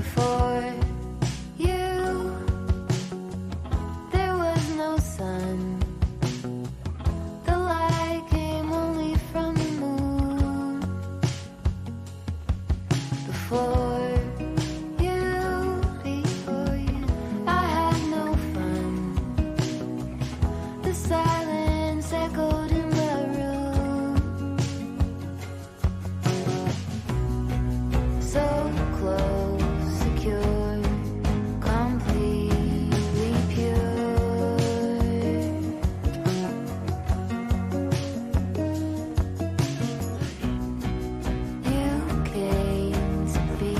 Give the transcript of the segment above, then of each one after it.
Before you, there was no sun. The light came only from the moon. Before you, I had no fun. The silence echoed in the room. So close, secure, completely pure. You came to be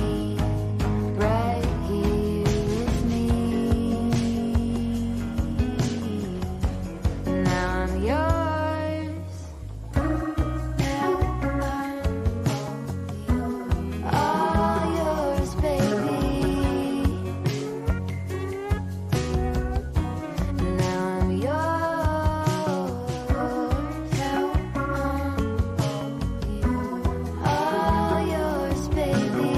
right here with me. Now I'm yours. Now I'm all yours, baby. Now I'm yours. Now I'm all yours, baby.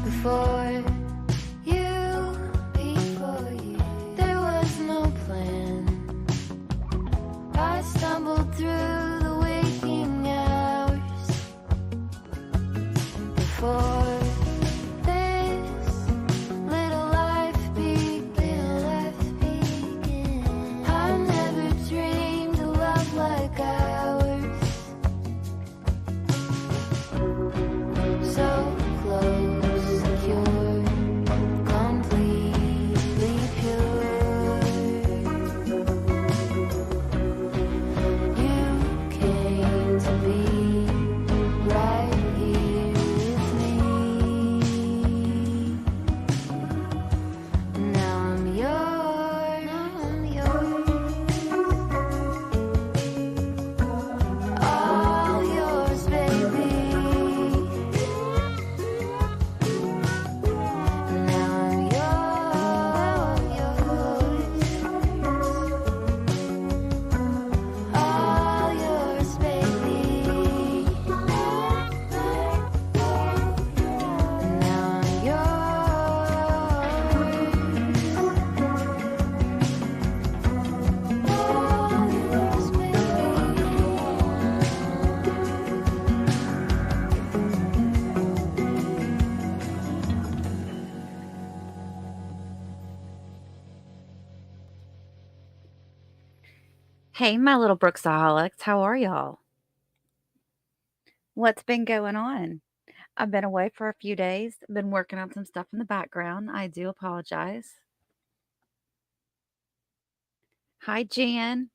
Before you, there was no plan. I stumbled through the waking hours. Before this little life began, I never dreamed a love like ours. So close, secure, completely pure. You came to be right here with me. Now I'm yours. All yours, baby. Now I'm yours. All yours, baby. Now I'm yours. Hey, my little Brooksaholics, how are y'all? What's been going on? I've been away for a few days. I've been working on some stuff in the background. I do apologize. Hi, Jan,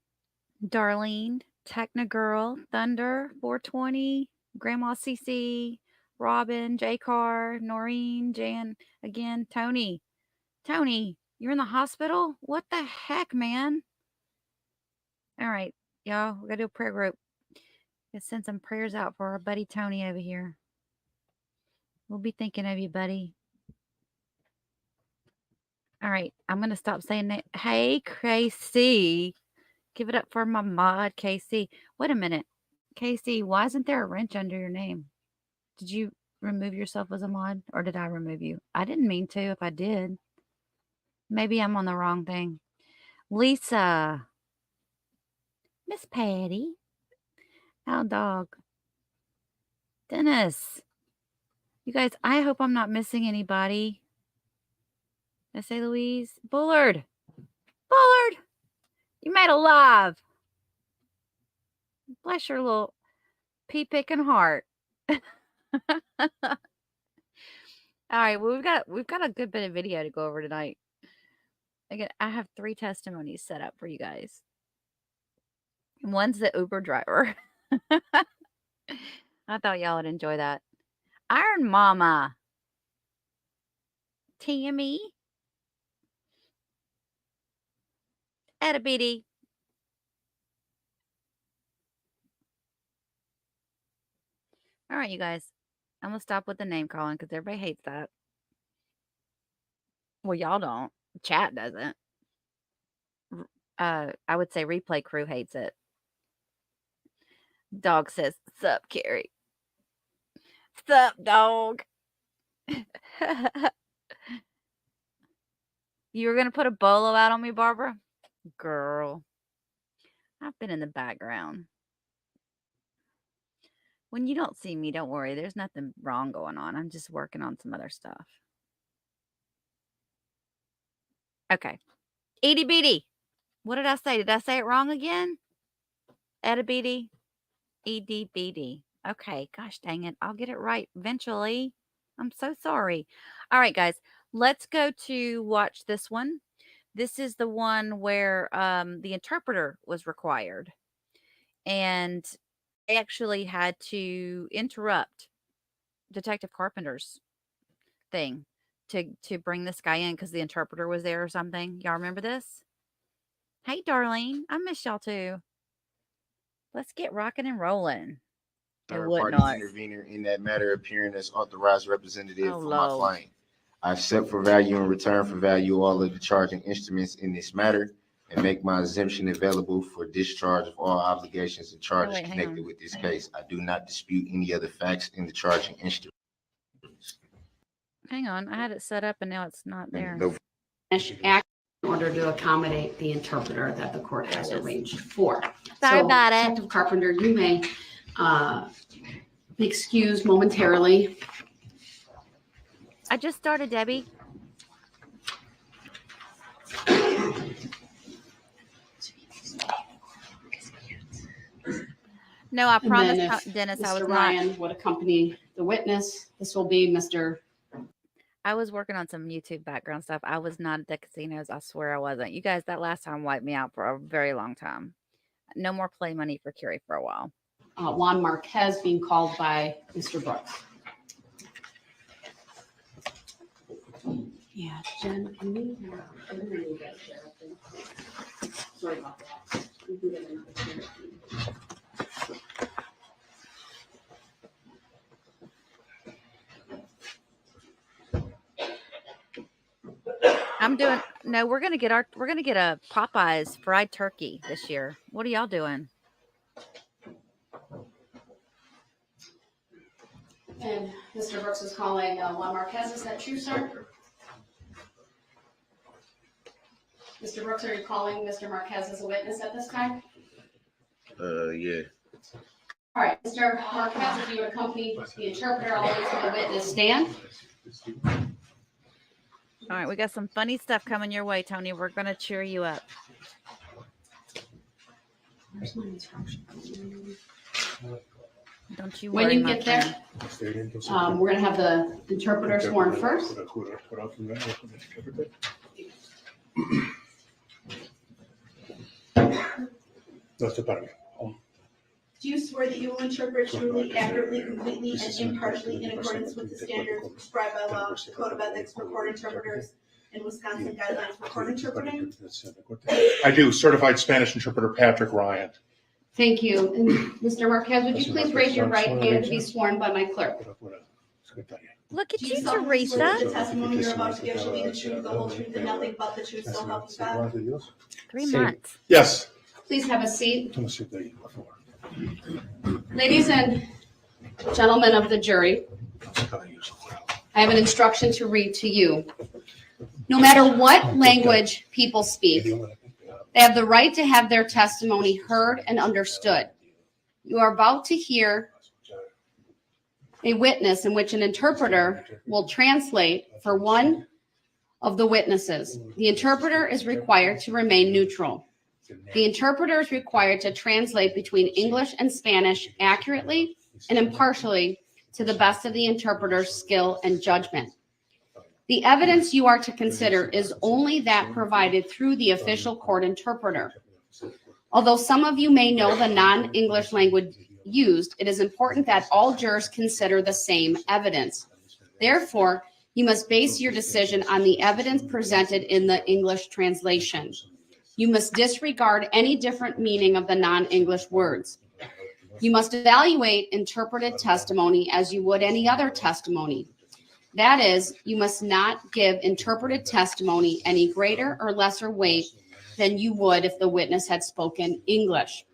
Darlene, Techna Girl, Thunder, 420, Grandma CC, Robin, J Car, Noreen, Jan, again, Tony. Tony, you're in the hospital? What the heck, man? All right, y'all, we gotta do a prayer group. Let's send some prayers out for our buddy Tony over here. We'll be thinking of you, buddy. All right, I'm gonna stop saying that. Hey, Casey, give it up for my mod, Casey. Wait a minute, Casey. Why isn't there a wrench under your name? Did you remove yourself as a mod, or did I remove you? I didn't mean to. If I did, maybe I'm on the wrong thing. Lisa, Miss Patty, Owl Dog, Dennis. You guys, I hope I'm not missing anybody. Did I say Louise? Bullard! Bullard! You made it live! Bless your little pea-picking heart. All right, well, we've got a good bit of video to go over tonight. Again, I have 3 testimonies set up for you guys. One's the Uber driver. I thought y'all would enjoy that. Iron Mama. Tammy. Etta Bitty. All right, you guys. I'm going to stop with the name calling because everybody hates that. Well, y'all don't. Chat doesn't. I would say replay crew hates it. Dog says, "Sup, Carrie? Sup, dog?" You were going to put a bolo out on me, Barbara? Girl. I've been in the background. When you don't see me, don't worry. There's nothing wrong going on. I'm just working on some other stuff. Okay. Edie beady. What did I say? Did I say it wrong again? Edie beady. Edie beady. Okay. Gosh dang it. I'll get it right eventually. I'm so sorry. All right, guys. Let's go to watch this one. This is the one where the interpreter was required. And they actually had to interrupt Detective Carpenter's thing to bring this guy in because the interpreter was there or something. Y'all remember this? Hey, Darlene. I miss y'all too. Let's get rocking and rolling. Third-party intervener in that matter appearing as authorized representative for my client. I accept for value in return for value all of the charging instruments in this matter and make my exemption available for discharge of all obligations and charges connected with this case. I do not dispute any other facts in the charging instruments. Hang on. I had it set up and now it's not there. Act in order to accommodate the interpreter that the court has arranged for. Sorry about it. Detective Carpenter, you may be excused momentarily. I just started, Debbie. No, I promise, Dennis, Mr. I was Ryan would accompany the witness. This will be Mr. I was working on some YouTube background stuff. I was not at the casinos. I swear I wasn't. You guys, that last time wiped me out for a very long time. No more play money for Carrie for a while. Juan Marquez being called by Mr. Brooks. Yeah, Jen, can we eliminate you guys there? Sorry about that. We can get another chair. We're gonna get a Popeyes fried turkey this year. What are y'all doing? And Mr. Brooks is calling Juan Marquez. Is that true, sir? Mr. Brooks, are you calling Mr. Marquez as a witness at this time? Yeah. All right, Mr. Marquez, if you would accompany the interpreter all the way to the witness stand. All right, we got some funny stuff coming your way, Tony. We're going to cheer you up. Where's my instruction? Don't you worry. When you get there, we're going to have the interpreter sworn first. Do you swear that you will interpret truly, accurately, completely, and impartially in accordance with the standards prescribed by law, the Code of Ethics for Court Interpreters, and Wisconsin Guidelines for Court Interpreting? I do. Certified Spanish interpreter Patrick Ryan. Thank you. And Mr. Marquez, would you please raise your right hand to be sworn by my clerk? Look at Do you, you solemnly swear that Teresa. the testimony you're about to give shall be the truth, the whole truth, and nothing but the truth, so help you God? 3 months. Yes. Please have a seat. Ladies and gentlemen of the jury, I have an instruction to read to you. No matter what language people speak, they have the right to have their testimony heard and understood. You are about to hear a witness in which an interpreter will translate for one of the witnesses. The interpreter is required to remain neutral. The interpreter is required to translate between English and Spanish accurately and impartially to the best of the interpreter's skill and judgment. The evidence you are to consider is only that provided through the official court interpreter. Although some of you may know the non-English language used, it is important that all jurors consider the same evidence. Therefore, you must base your decision on the evidence presented in the English translation. You must disregard any different meaning of the non-English words. You must evaluate interpreted testimony as you would any other testimony. That is, you must not give interpreted testimony any greater or lesser weight than you would if the witness had spoken English.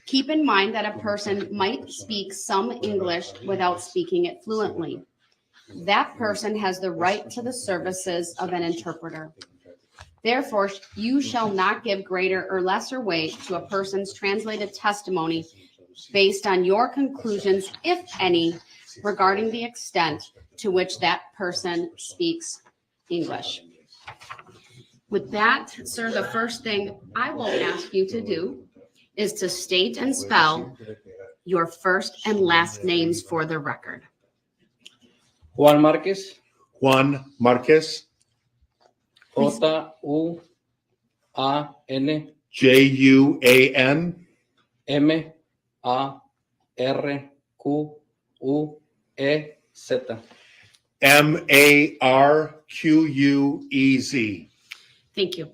Keep in mind that a person might speak some English without speaking it fluently. That person has the right to the services of an interpreter. Therefore, you shall not give greater or lesser weight to a person's translated testimony based on your conclusions, if any, regarding the extent to which that person speaks English. With that, sir, the first thing I will ask you to do is to state and spell your first and last names for the record. Juan Marquez, Juan Marquez, Juan Juan Marquez. Marquez. Thank you.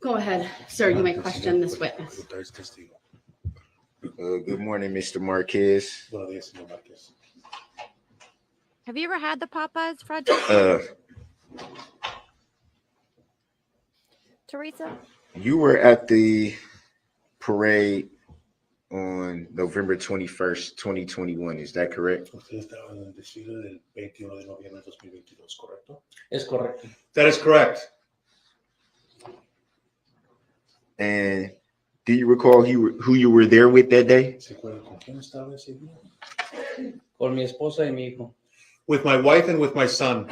Go ahead, sir, you may question this witness. Good morning, Mr. Marquez. Have you ever had the Popeyes fried chicken, Uh, Teresa? you were at the parade on November 21st, 2021. Is that correct? Es correcto. That is correct. And do you recall who you were there with that day? Con mi esposa y mi hijo. With my wife and with my son.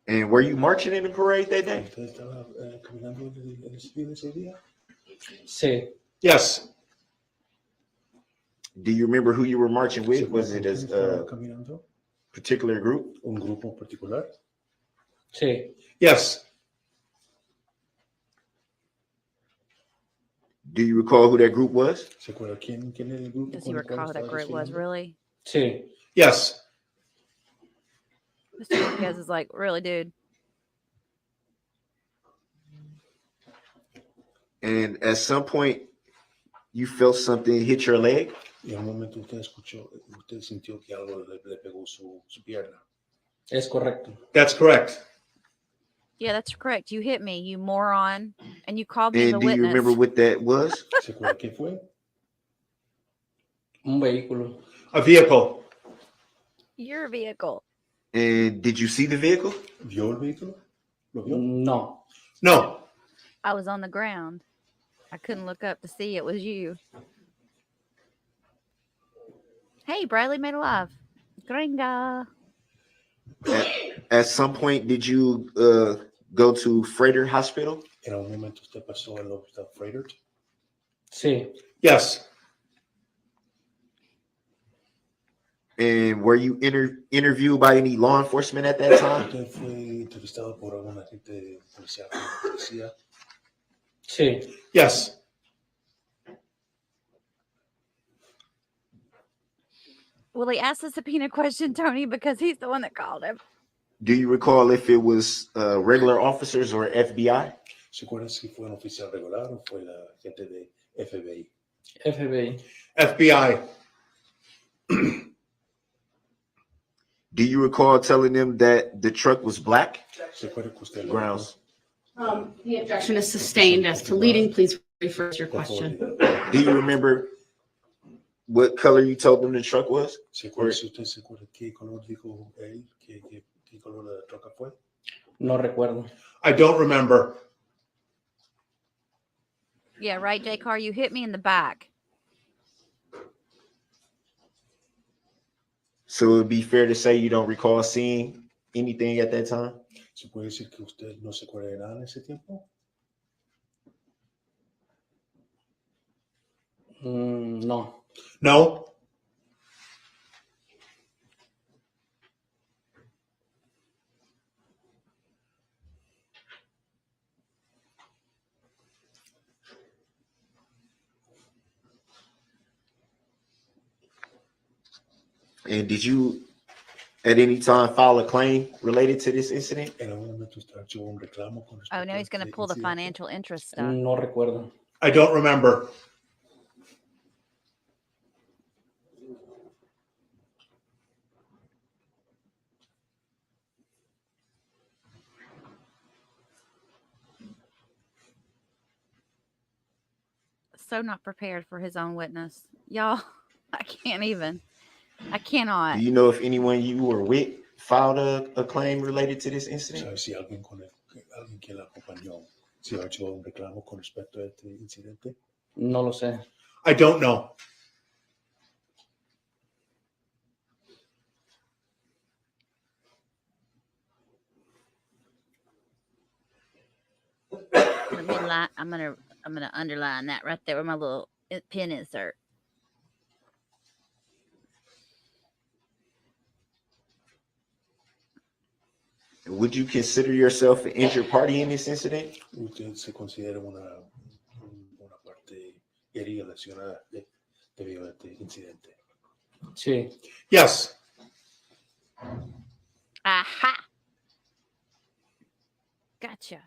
And were you marching in the parade that day? Sí, Yes. Do you remember who you were marching with? Was it a particular group? sí. Yes. Do you recall who that group was? Does he recall who that group was, really? Sí, Yes. Mr. Marquez is like, really, dude? And at some point, you felt something hit your leg? es correcto. That's correct. Yeah, that's correct. You hit me, you moron. And you called me the And do you witness. remember what that was? Un vehículo. A vehicle. Your vehicle. And did you see the vehicle? No. No. I was on the ground. I couldn't look up to see it was you. Hey, Bradley made a live. Gringa. At some point, did you go to Freighter Hospital? Sí, Yes. And were you interviewed by any law enforcement at that time? sí. Yes. Will he ask the subpoena question, Tony? Because he's the one that called him. Do you recall if it was regular officers or FBI? FBI. FBI. Do you recall telling them that the truck was black? Grounds. The objection is sustained as to leading. Please rephrase your question. Do you remember what color you told them the truck was? No recuerdo. I don't remember. Yeah, right, J. Carr? You hit me in the back. So it would be fair to say you don't recall seeing anything at that time? No. No. And did you at any time file a claim related to this incident? ¿En algún momento usted archivó un reclamo con Oh, respecto now a he's going to este pull the incidente? financial interest stuff. No recuerdo. I don't remember. So not prepared for his own witness. Y'all, I can't even. I Do cannot. you know if anyone you were with filed a claim related to this incident? ¿Sabe si alguien que la acompañó, si archivó un reclamo con respecto a este incidente? No lo sé. I don't know. Let me lie. I'm gonna underline that right there with my little pen insert. Would you consider yourself an injured party in this incident? ¿Usted se considera una parte herida, lesionada debido a este incidente? Sí. Yes. Aha. Gotcha.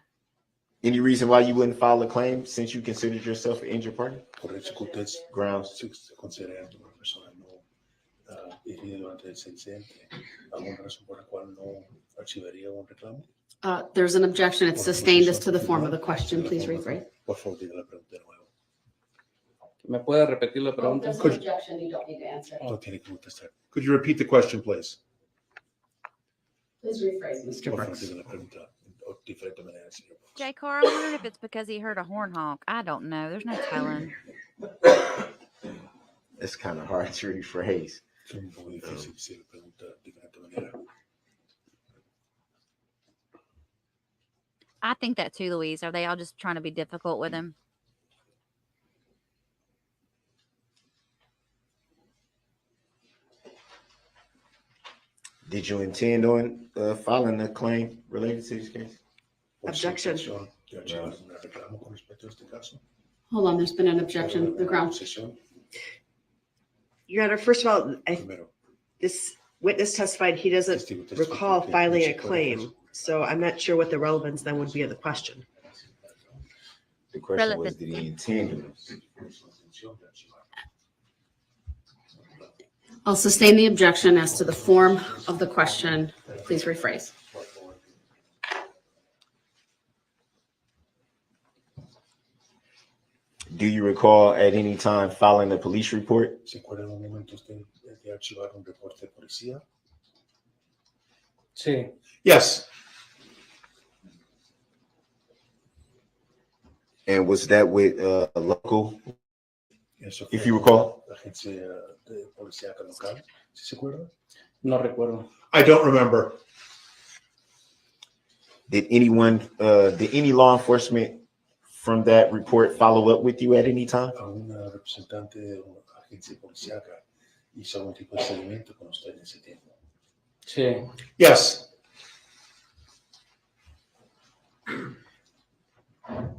Any reason why you wouldn't file a claim since you considered yourself an injured party? Por eso que usted Grounds. se considera una persona no herida durante ese incidente. ¿Alguna razón por la cual no archivaría un reclamo? There's an objection. It's sustained as to the form of the question. Please rephrase. Por favor, diga la pregunta de nuevo. ¿Me puede repetir la pregunta? There's an objection. You don't need to answer. No tiene que contestar. Could you repeat the question, please? Please rephrase, Mr. Por favor, Brooks. diga la pregunta de diferente manera, señor Brooks. J. Carr, I wonder if it's because he heard a horn honk. I don't know. There's no telling. It's kind of hard to rephrase. Es un poco difícil si la pregunta de diferente manera. I think that too, Louise. Are they all just trying to be difficult with him? Did you intend on filing a claim related to this case? Objection. ¿De archivar un reclamo con respecto a este caso? Hold on, there's been an objection. The ground. Sesión. Your Honor, first of all, Primero, this witness testified he doesn't testigo testificó recall que filing no a se acuerda claim. de eso. So I'm not sure what the relevance then would be of the question. The question was, did he intend on I'll sustain the objection as to the form of the question. Please rephrase. Do you recall at any time filing a police report? ¿Se acuerda en un momento usted de archivar un reporte de policía? Sí. Yes. And was that with a local? Eso If fue you recall. la agencia de policía local, ¿sí se acuerda? No recuerdo. I don't remember. Did any law enforcement from that report follow up with you at any time? A una representante de una agencia policíaca hizo algún tipo de seguimiento con usted en ese tiempo. Sí. Yes.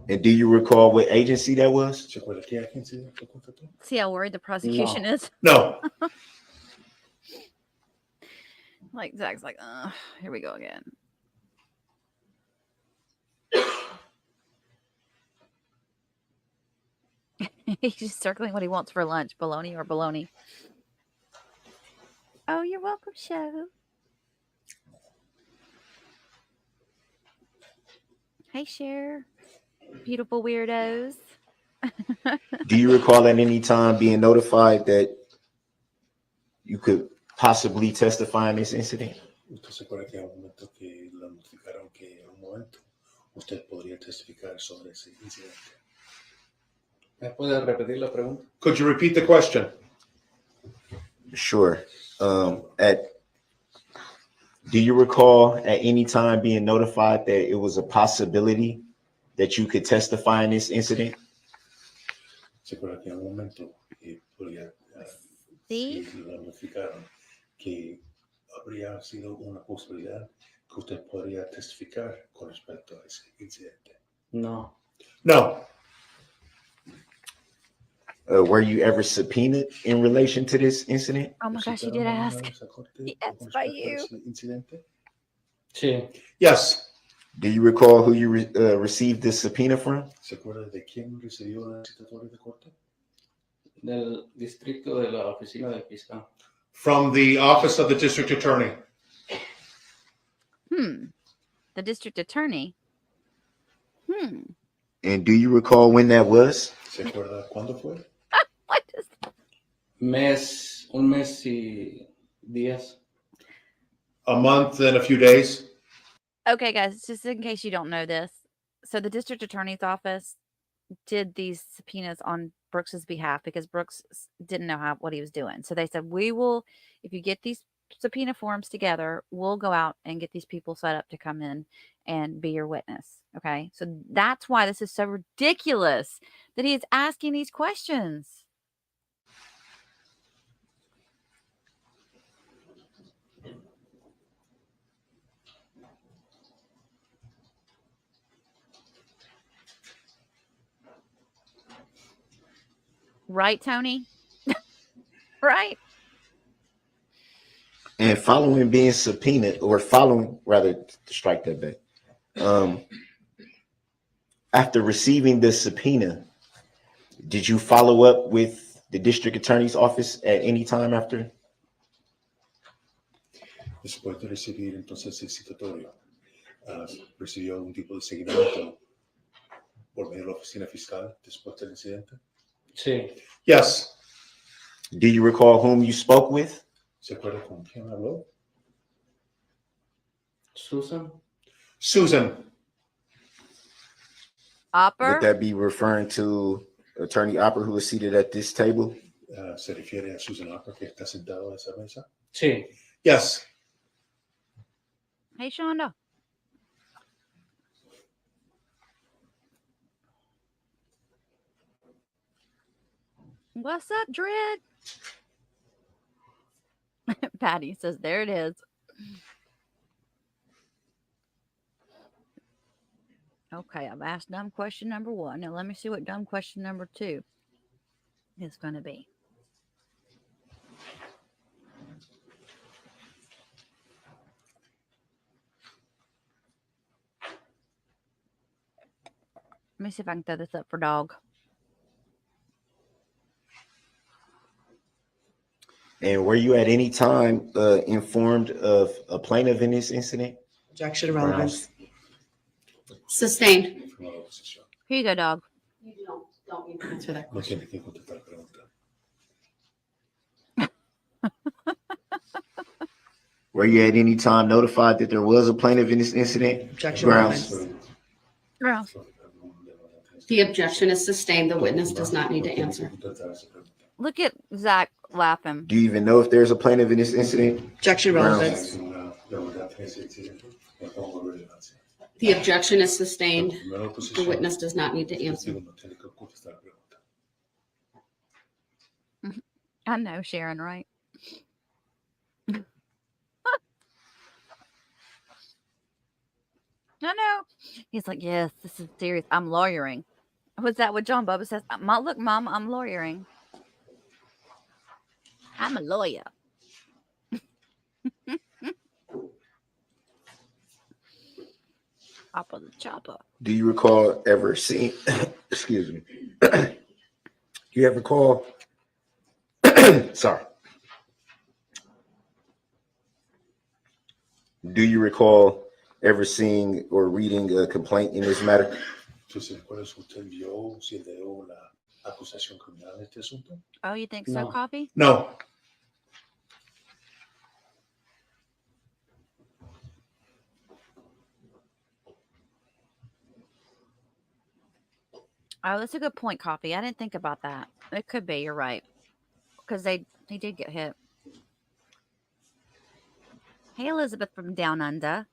And do you recall what agency that was? ¿Se acuerda qué agencia lo contrató? See how worried the prosecution is? No. Like, Zach's like, here we go again. He's just circling what he wants for lunch, bologna or bologna. Oh, you're welcome, show. Hey, Cher. Beautiful weirdos. Do you recall at any time being notified that you could possibly testify in this incident? ¿Usted se acuerda que en un momento que la notificaron que en un momento usted podría testificar sobre ese incidente? ¿Me puede repetir la pregunta? Could you repeat the question? Sure. Do you recall at any time being notified that it was a possibility that you could testify in this incident? ¿Se acuerda que en un momento podría Sí. la notificaron que habría sido una posibilidad que usted podría testificar con respecto a ese incidente? No. No. Were you ever subpoenaed in relation to this incident? Oh my gosh, you did ask. Yes, by you. Incidente. Sí. Yes. Do you recall who you received this subpoena from? ¿Se acuerda de quién recibió la citatoria de corte? Del distrito de la oficina del fiscal. From the office of the district attorney. The district attorney. And do you recall when that was? ¿Se acuerda cuándo fue? What is Un mes y días. A month and a few days. Okay, guys, just in case you don't know this. So the district attorney's office did these subpoenas on Brooks's behalf because Brooks didn't know what he was doing. So they said, we will, if you get these subpoena forms together, we'll go out and get these people set up to come in and be your witness. Okay. So that's why this is so ridiculous that he is asking these questions. Right, Tony? Right. And following being subpoenaed, or following, rather, to strike that back. After receiving the subpoena, did you follow up with the district attorney's office at any time after? Después de recibir entonces el citatorio, ¿recibió algún tipo de seguimiento por medio de la oficina fiscal después del incidente? Sí. Yes. Do you recall whom you spoke with? ¿Se acuerda con quién habló? Susan. Opper? Would that be referring to Attorney Opper, who is seated at this table? ¿Se refiere a Susan Opper, que está sentado a esa mesa? Sí. Yes. Hey, Shonda. What's up, Dread? Patty says, there it is. Okay, I've asked dumb question number 1. Now let me see what dumb question number 2 is going to be. Let me see if I can throw this up for dog. And were you at any time informed of a plaintiff in this incident? Objection of relevance. Sustained. Here you go, dog. You don't need to answer that No question. tiene que contestar la pregunta. Were you at any time notified that there was a plaintiff in this incident? Objection of Grounds. relevance. The objection is sustained. The witness does not need to answer. Look at Zach laughing. Do you even know if there's a plaintiff in this incident? Objection of Grounds. relevance. The objection is sustained. The witness does not need to answer. I know, Sharon, right? No. He's like, yes, this is serious. I'm lawyering. Was that what John Bubba says? Look, Mom, I'm lawyering. I'm a lawyer. Papa the chopper. Do you recall ever seeing, excuse me, do you ever recall, sorry. Do you recall ever seeing or reading a complaint in this matter? Entonces, ¿cuál es usted vio si leyó la acusación criminal de este asunto? Oh, you think so, No. Coffee? No. Oh, that's a good point, Coffee. I didn't think about that. It could be. You're right. Because he did get hit. Hey, Elizabeth from Down Under.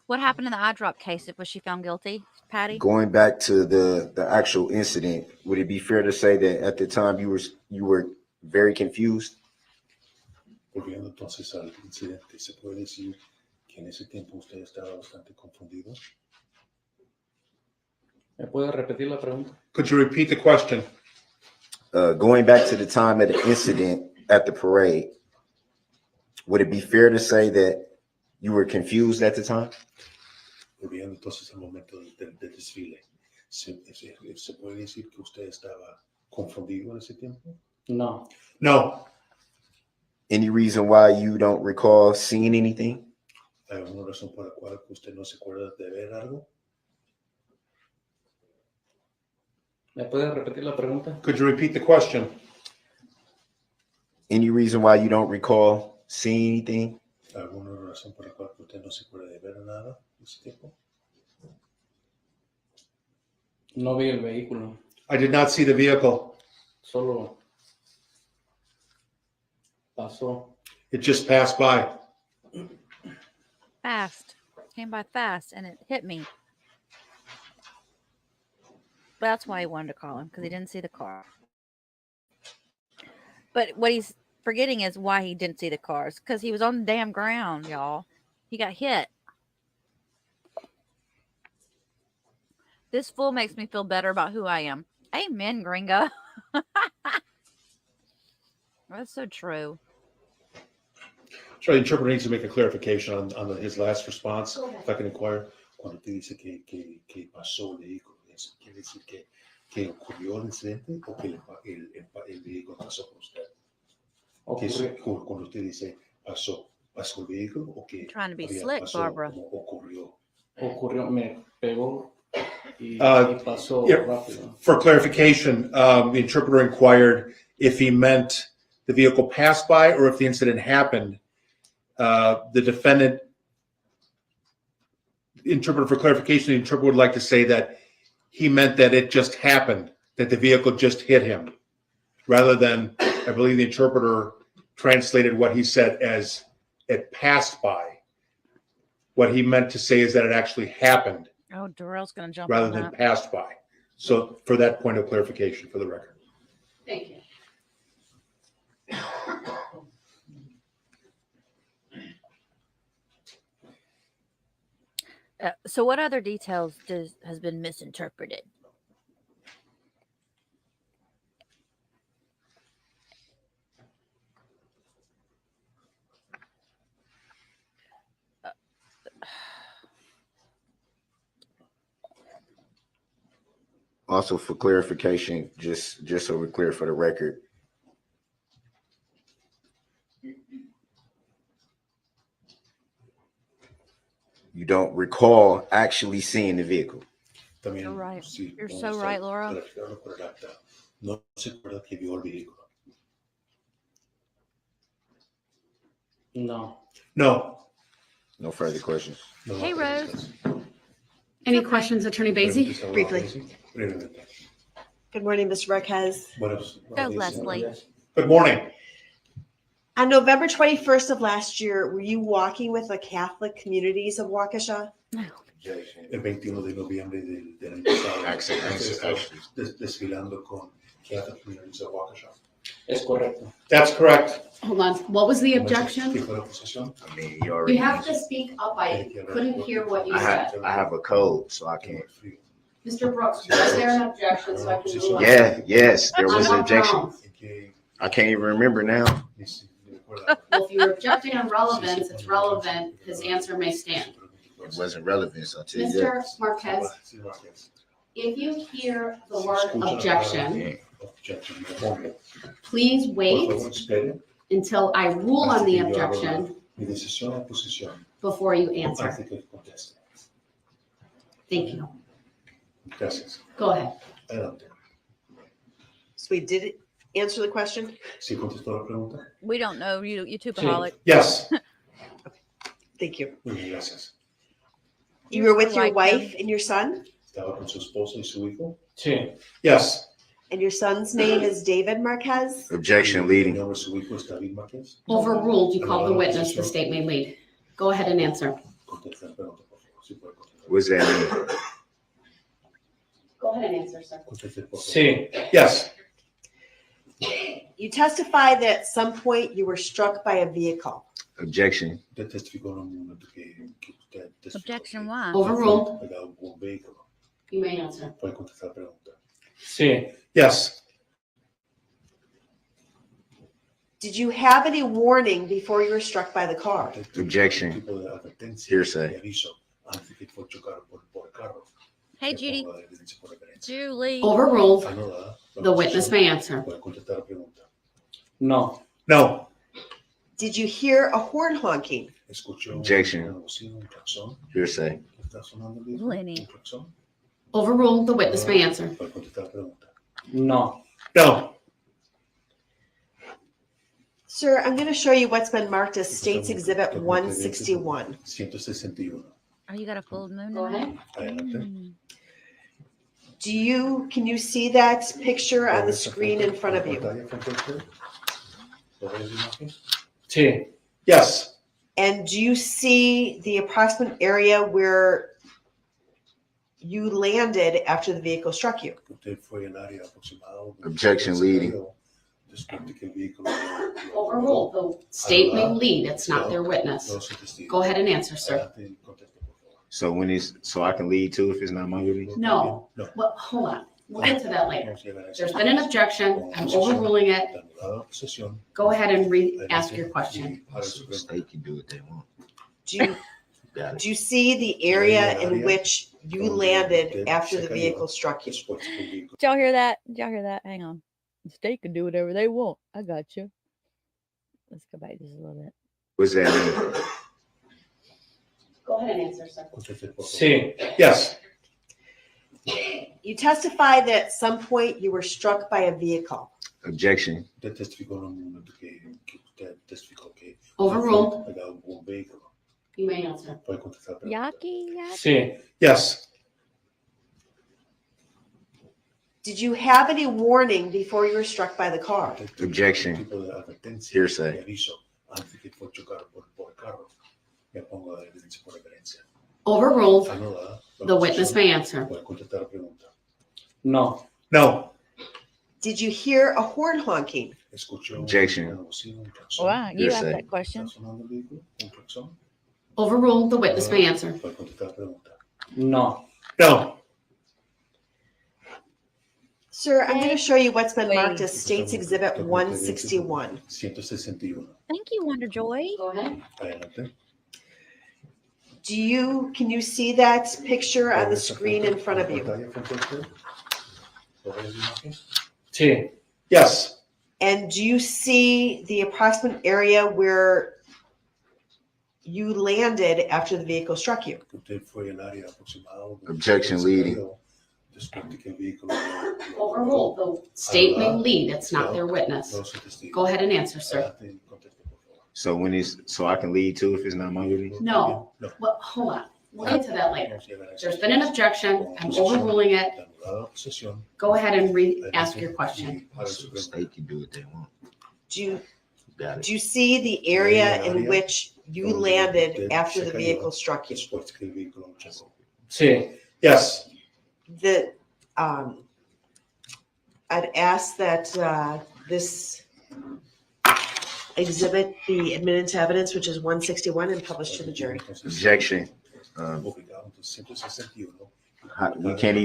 What happened in the eye drop case? Was she found guilty, Patty? Going back to the actual incident, would it be fair to say that at the time you were very confused? Volviendo entonces al incidente, ¿se puede decir que en ese tiempo usted estaba bastante confundido? ¿Me puede repetir la pregunta? Could you repeat the question? Going back to the time of the incident at the parade, would it be fair to say that you were confused at the time? Volviendo entonces al momento del desfile, ¿se puede decir que usted estaba confundido en ese tiempo? No. No. Any reason why you don't recall seeing anything? ¿Hay alguna razón por la cual usted no se acuerda de ver algo? ¿Me puede repetir la pregunta? Could you repeat the question? Any reason why you don't recall seeing anything? ¿Alguna razón por la cual usted no se acuerda de ver nada en ese tiempo? No vi el vehículo. I did not see the vehicle. Solo pasó. It just passed by. Fast. Came by fast, and it hit me. That's why he wanted to call him, because he didn't see the car. But what he's forgetting is why he didn't see the cars, because he was on the damn ground, y'all. He got hit. This fool makes me feel better about who I am. Amen, gringo. That's so true. So the interpreter needs to make a clarification on his last response, if I can inquire. Cuando te dice que pasó el vehículo, ¿quiere decir que ocurrió el incidente o que el vehículo pasó por usted? Cuando usted dice pasó el vehículo o que Trying to be slick, Barbara. Ocurrió, me pegó y pasó rápido. For clarification, the interpreter inquired if he meant the vehicle passed by or if the incident happened. The defendant, interpreter for clarification, the interpreter would like to say that he meant that it just happened, that the vehicle just hit him, rather than, I believe the interpreter translated what he said as it passed by. What he meant to say is that it actually happened. Oh, Darrell's going to jump rather on than that. passed by. So for that point of clarification for the record. Thank you. So what other details has been misinterpreted? Also, for clarification, just so we're clear for the record, you don't recall actually seeing the vehicle. También, You're right. sí, You're vamos so a right, Laura. clarificarlo por el acta. No se acuerda que vio el vehículo. No. No. No further questions. No, Hey, no, Rose. Any questions, Attorney Basie? Briefly. Brevemente. Good morning, Mr. Marquez. Buenos Go, días. Leslie. Good morning. On November 21st of last year, were you walking with the Catholic communities of Waukesha? El 21 de noviembre del año pasado, desfilando con Catholic Communities of Waukesha. Es correcto. That's correct. Hold on. What was the objection? ¿Qué fue la acusación? I mean, you already You have to mentioned. speak up. I couldn't hear what you said. I have a code, so I can't. Mr. Brooks, was there an objection so I can rule on? Yeah, yes, there was On an what objection. grounds? I can't even remember now. Well, if you're objecting on relevance, it's relevant. His answer may stand. It wasn't relevant, so I'll tell you that. Mr. Marquez, if you hear the word objection, Yeah. please wait until I rule on the objection Mi decisión o posición before you answer. antes que conteste. Thank you. Gracias. Go ahead. Adelante. So we did answer the question? ¿Sí contestó la pregunta? We don't know. You tubaholic. Yes. Thank you. Muy bien, gracias. You were with your Right, wife and your son? ¿Estaba con su esposa y su hijo? Sí. Yes. And your son's name is David Marquez? Objection El leading. nombre de su hijo es David Marquez. Overruled. You called the witness. The state may lead. Go ahead and answer. Contesta la pregunta, por favor. Sí, puede contestar. What's that mean? Go ahead and answer, sir. Conteste, por favor. Sí. Yes. You testify that at some point you were struck by a vehicle. Objection. Usted testificó en un momento que usted testificó Objection que why? Overruled. era un vehículo. You may answer. Puede contestar la pregunta. Sí. Yes. Did you have any warning before you were struck by the car? Usted tuvo Objection. un tipo de advertencia, Hearsay. de aviso, antes que fue chocado por el carro. Hey, Que Judy. ponga evidencia por referencia. Julie. Overruled. Anulada. The witness may answer. Puede contestar la pregunta. No. No. Did you hear a horn honking? Escuchó Objection. una bocina, un claxon. Hearsay. ¿Qué está sonando el vehículo? Lenny. ¿Un claxon? Overruled. The witness may answer. Puede contestar la pregunta. No. No. Sir, I'm going to show you what's been marked as State's Exhibit 161. 161. Oh, you got a full moon? Go tonight? ahead. Adelante. Can you see that picture on the screen in front of you? ¿Pantalla frente a usted? ¿Lo ve la imagen? Sí. Yes. And do you see the approximate area where you landed after the vehicle struck you? Usted fue al área aproximada. Objection leading. Después de que el vehículo Overruled. The state may lead. It's not their witness. Go ahead and answer, sir. Adelante, conteste, por favor. So I can lead too if it's not my witness? No. No. Well, hold on. We'll get to that later. Vamos a llegar a esa There's been an objection. I'm overruling it. La anulada posesión. Go ahead and ask your question. Y haga su The pregunta. state can do what they want. Got it. Do you see the area in which you landed after the vehicle struck you? Después que el vehículo Did y'all hear that? Did y'all hear that? Hang on. The state can do whatever they want. I got you. Let's go back just a little bit. What's that mean? Go ahead and answer, sir. conteste, por favor. Sí. Yes. You testify that at some point you were struck by a vehicle. Objection. Usted testificó en un momento que usted testificó que Overruled. era un vehículo. You may answer. Puede contestar la pregunta. Yaki? Yaki? Sí. Yes. Did you have any warning before you were struck by the car? Usted tuvo Objection. un tipo de advertencia, Hearsay. de aviso, antes que fue chocado por el carro. Me pongo la evidencia por referencia. Overruled. Anulada. The witness may answer. Puede contestar la pregunta. No. No. Did you hear a horn honking? Escuchó Objection. una bocina, un claxon. Wow, you asked Hearsay. that question. ¿Está sonando el vehículo? ¿Un claxon? Overruled. The witness may answer. Puede contestar la pregunta. No. No. Sir, I'm going to show you what's been Wait. marked as State's Exhibit 161. 161. Thank you, Wonder Joy. Go ahead. Adelante. Can you see that picture on the screen in front of you? ¿Pantalla frente a usted? ¿Lo ve la imagen? Sí. Yes. And do you see the approximate area where you landed after the vehicle struck you? Usted fue al área aproximada. Objection leading. Después de que el vehículo Overruled. The state may lead. It's not their witness. no se testigo. Go ahead and answer, sir. Adelante, conteste, por favor. So I can lead too if it's not my witness? No. No. Well, hold on. We'll get to that later. Vamos a llegar a esa There's been an objection. I'm overruling it. La anulada posesión. Go ahead and ask your question. Y haga su The pregunta. state can do what they want. Got it. Do you see the area in which you landed after the vehicle struck you? Después que el vehículo chocó. Sí. Yes. I'd ask that this exhibit be admitted to evidence, which is 161, and published to the jury. Objection. Obrigado. Entonces, 161. We can't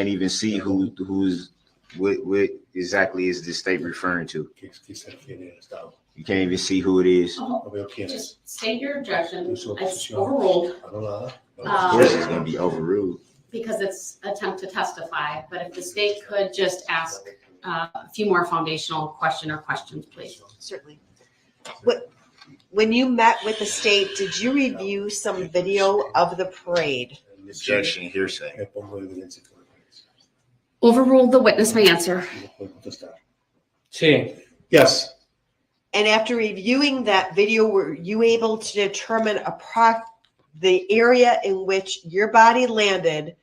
even see who's what exactly is the state referring to. ¿Qué se refiere al Estado? You can't even see who it is. Oh, No veo quién es. just state your objection. Su It's oposición. overruled Anulada. Of course, it's gonna be overruled. because it's attempt to testify. But if the state could just ask a few more foundational questions, please. Certainly. When you met with the state, did you review some video of the parade? Objection. Hearsay. Me pongo evidencia por referencia. Overruled. The witness may answer. Y lo puede contestar. Sí. Yes. And after reviewing that video, were you able to determine the area in which your body landed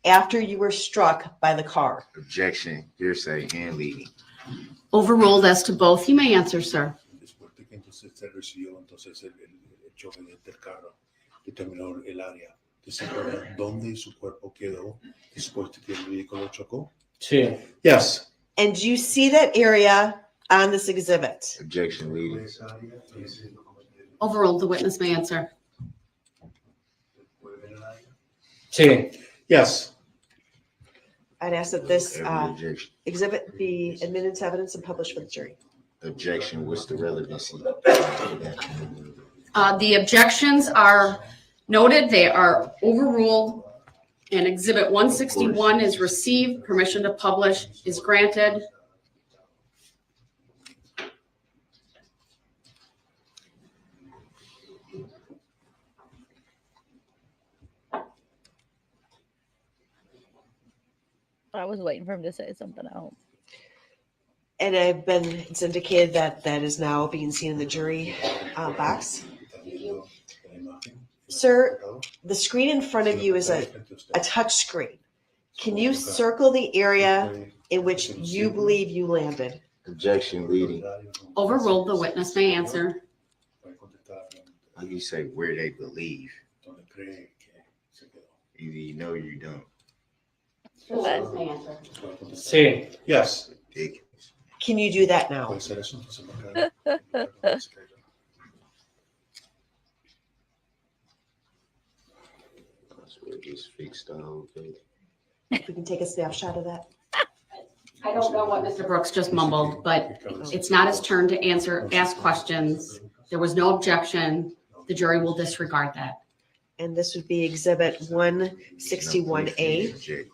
after you were struck by the car? Objection. Hearsay and leading. Overruled as to both. You may answer, sir. Después de que entonces se recibió entonces el choque del carro, determinó el área ¿Se acuerda dónde su cuerpo quedó después de que el vehículo chocó? Sí. Yes. And do you see that area on this exhibit? Objection leading. Overruled, the witness may answer. Sí. Yes. I'd ask that this Every objection. exhibit be admitted to evidence and published for the jury. Objection, what's the relevancy? The objections are noted, they are overruled, and Exhibit 161 is received, permission to publish is granted. I was waiting for him to say something else. And it's indicated that that is now being seen in the jury box. Sir, the screen in front of you is a touch screen. Can you circle the area in which you believe you landed? Objection leading. Overruled, the witness may answer. How you say where they believe? Either you know or you don't. The witness may answer. Sí. Yes. Dick. Can you do that now? Puede ser eso, entonces marcar. That's where it gets fixed the whole thing. We can take a snapshot of that. I don't know what Mr. Brooks just mumbled, but it's not his turn to ask questions. There was no objection. The jury will disregard that. And this would be exhibit 161A. Object.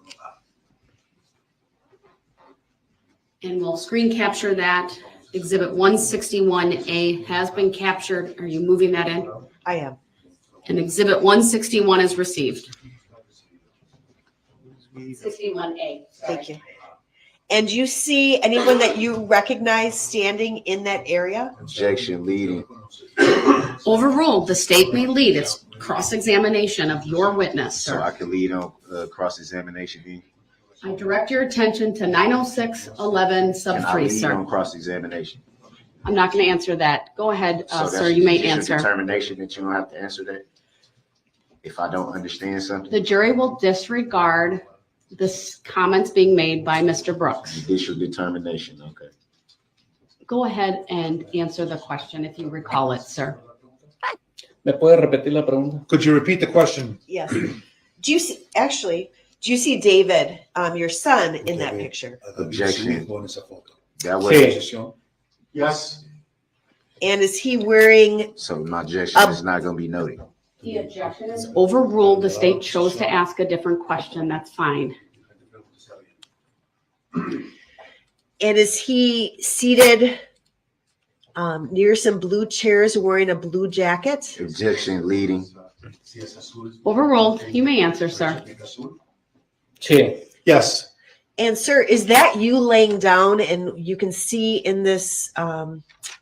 And we'll screen capture that. Exhibit 161A has been captured. Are you moving that in? I am. And Exhibit 161 is received. 61A. Thank you. And you see anyone that you recognize standing in that area? Objection leading. Overruled. The state may lead its cross-examination of your witness, So sir. I can lead on cross-examination then? I direct your attention to 90611 sub Can I 3, lead sir. on cross-examination? I'm not going to answer that. Go ahead, So sir. You may that's your answer. determination that you don't have to answer that? If I don't understand something? The jury will disregard the comments being made by Mr. Brooks. Judicial determination, okay. Go ahead and answer the question if you recall it, sir. ¿Me puede repetir la pregunta? Could you repeat the question? Yes. Do you see David, your son, in that picture? Objection. That Sí. was, Yes. And is he wearing, so my objection is not gonna be noted. The objection is overruled. The state chose to ask a different question. That's fine. and is he seated near some blue chairs wearing a blue jacket? Objection leading. Overruled. You may answer, sir. Sí. Yes. And sir, is that you laying down and you can see in this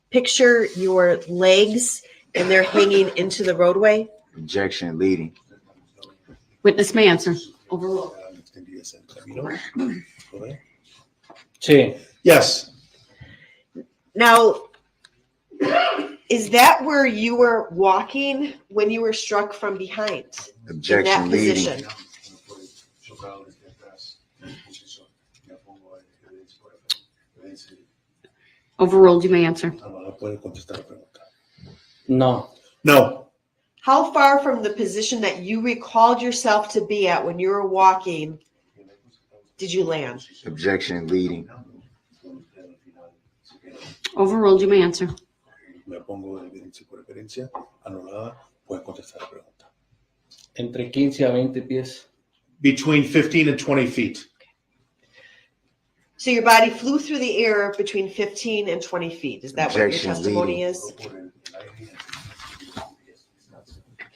picture your legs and they're hanging into the roadway? Objection leading. Witness may answer. Overruled. Sí. Yes. Now, is that where you were walking when you were struck from behind? In that Objection leading. position? Overruled. You may answer. No. No. How far from the position that you recalled yourself to be at when you were walking did you land? Objection leading. Overruled. You may answer. Me opongo de evidencia por evidencia anulada. Puede contestar la pregunta. Entre 15 a 20 pies. Between 15 and 20 feet. So your body flew through the air between 15 and 20 feet. Is that what your Objection, testimony leading. is?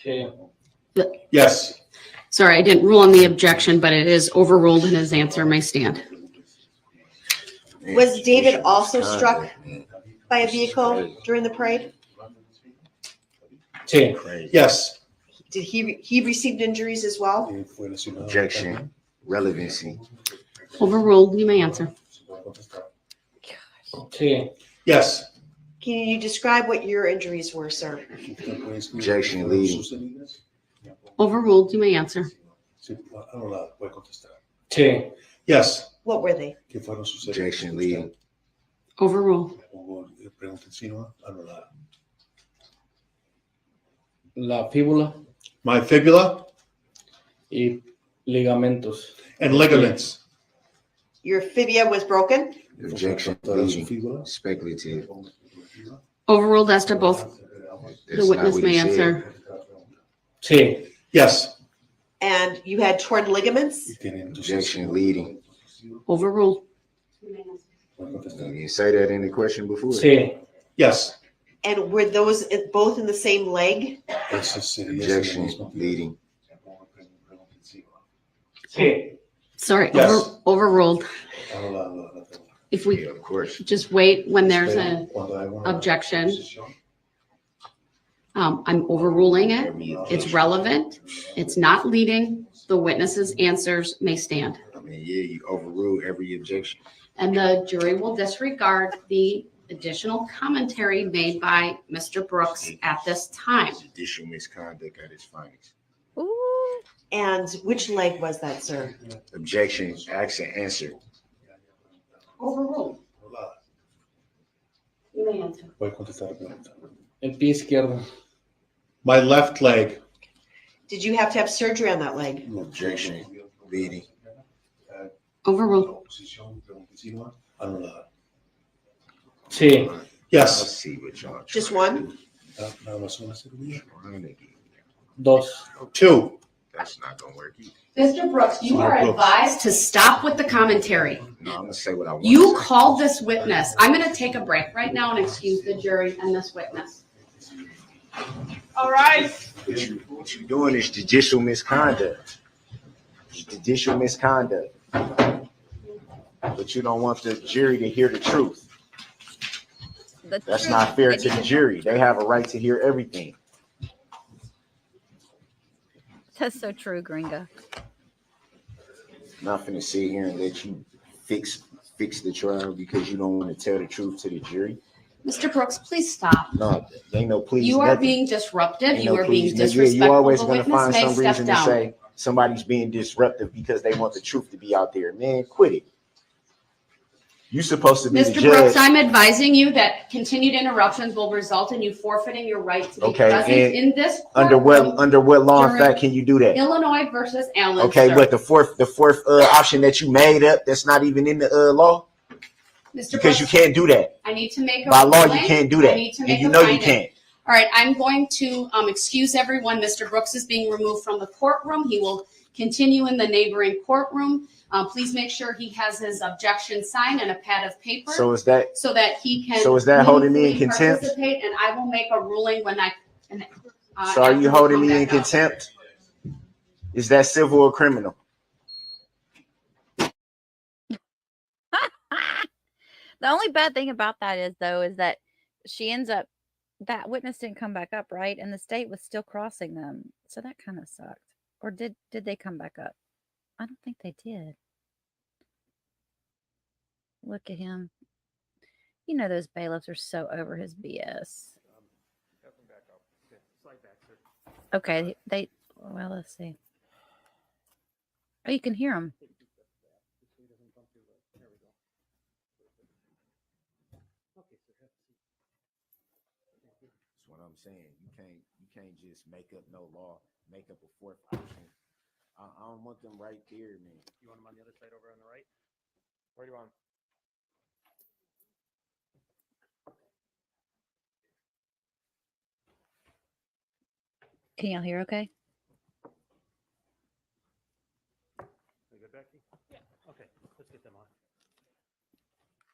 Sí. Yes. Sorry, I didn't rule on the objection, but it is overruled and his answer may stand. Was David also struck by a vehicle during the parade? Sí. Yes. Did he received injuries as well? Objection. Relevancy. Overruled. You may answer. Sí. Yes. Can you describe what your injuries were, sir? Objection leading. Overruled, you may answer. Sí, anulada, puede contestar. Sí. Yes. What were they? ¿Qué fueron sus Objection hechos? leading. Overruled. Hubo pregunta insinua, anulada. La fíbula My fibula y ligamentos. and ligaments. Your fibia was broken? Objection Toda su leading. fíbula. Speculative. Overruled as to both. That's The not witness what he may said. answer. Sí. Yes. And you had torn ligaments? Y tienen tus Objection leading. Overruled. Puede contestar. You say that in the question before? Sí. Yes. And were those both in the same leg? Eso sería Objection el mismo. leading. Pregunta insinua. Sí. Sorry, Yes. overruled. Anulada la pregunta. If we Yeah, of course. just wait when there's Espera, an cuando hay una objection. oposición, I'm overruling it. It's relevant. It's not leading. The witness's answers may stand. I mean, yeah, you overrule every objection. And the jury will disregard the additional commentary made by Mr. Brooks at this time. Judicial misconduct at its finest. Ooh. And which leg was that, sir? Objection, ask and answer. Overruled. anulada. You may answer. Puede contestar la pregunta. El pie izquierdo. My left leg. Did you have to have surgery on that leg? Objection leading. Overruled. Oposición, pregunta insinua, anulada. Sí. I'll Yes. see what y'all. Just trying one? to do. Nada más una cirugía. Trying to do. Dos. 2. That's not gonna work either. Mr. Brooks, you are advised to stop with the commentary. No, I'm gonna say what I want. You to say. called this witness. I'm going to take a break right now and excuse the jury and this witness. All right. What you doing is judicial misconduct. Judicial misconduct. But you don't want the jury to hear the truth. The That's truth. not fair They to need the jury. They have a right to hear everything. That's so true, Gringa. Not finna sit here and let you fix the trial because you don't want to tell the truth to the jury. Mr. Brooks, please stop. No, ain't no please. You are nothing. being disruptive. Ain't You no are being please nothing. disrespectful. You always The gonna witness find may some step reason to down. say somebody's being disruptive because they want the truth to be out there. Man, quit it. You supposed to be the Mr. judge. Brooks, I'm advising you that continued interruptions will result in you forfeiting your right to be Okay, present and in this under courtroom. what law and during fact can you do that? Illinois versus Allen. Okay, sir. but the fourth option that you made up that's not even in the law Mr. because you Brooks, can't do that I need to make a by law. ruling. You can't do I that, need to and make you a know you finding. can't. All right, I'm going to excuse everyone. Mr. Brooks is being removed from the courtroom. He will continue in the neighboring courtroom. Please make sure he has his objection signed and a pad of paper So is that he can. So is that holding me in meaningfully contempt? Participate, and I will make a ruling when I. so? Are after you we holding come me in back up. contempt? Is that civil or criminal? The only bad thing about that is, though, is that she ends up, that witness didn't come back up, right? And the state was still crossing them. So that kind of sucked. Or did they come back up? I don't think they did. Look at him. You know those bailiffs are so over his BS. Okay, well, let's see. Oh, you can hear them. That's what I'm saying. You can't just make up no law, make up a fourth option. I don't want them right there, man. You want them on the other side over on the right? Where do you want them? Can y'all hear okay? You good, Becky? Yeah. Okay, let's get them on.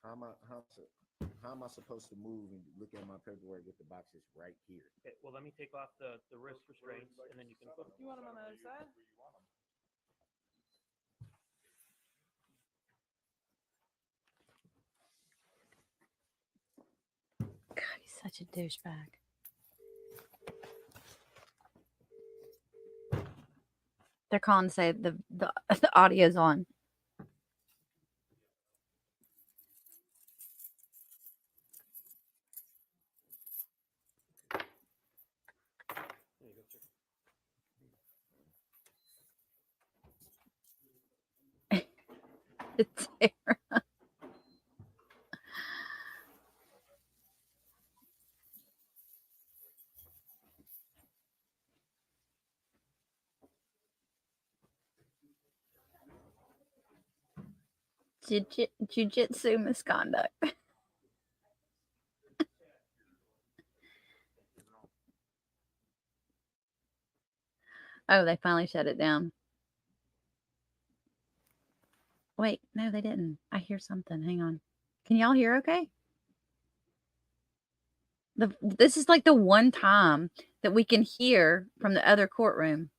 How am I supposed to move and look at my paperwork with the boxes right here? Okay, well, let me take off the wrist restraints, and then you can put. You want them on the other side? God, he's such a douchebag. They're calling to say the audio's on. Jiu-jitsu misconduct. Oh, they finally shut it down. Wait, no, they didn't. I hear something. Hang on. Can y'all hear okay? This is like the one time that we can hear from the other courtroom.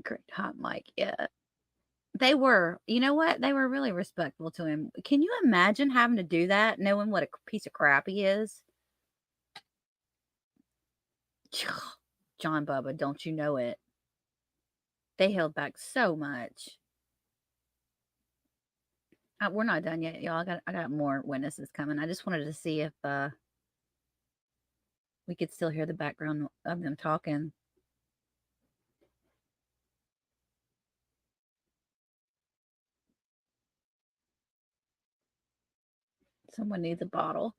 Great hot mic. Yeah. They were, you know what? They were really respectful to him. Can you imagine having to do that, knowing what a piece of crap he is? John Bubba, don't you know it? They held back so much. We're not done yet, y'all. I got more witnesses coming. I just wanted to see if we could still hear the background of them talking. Someone needs a bottle.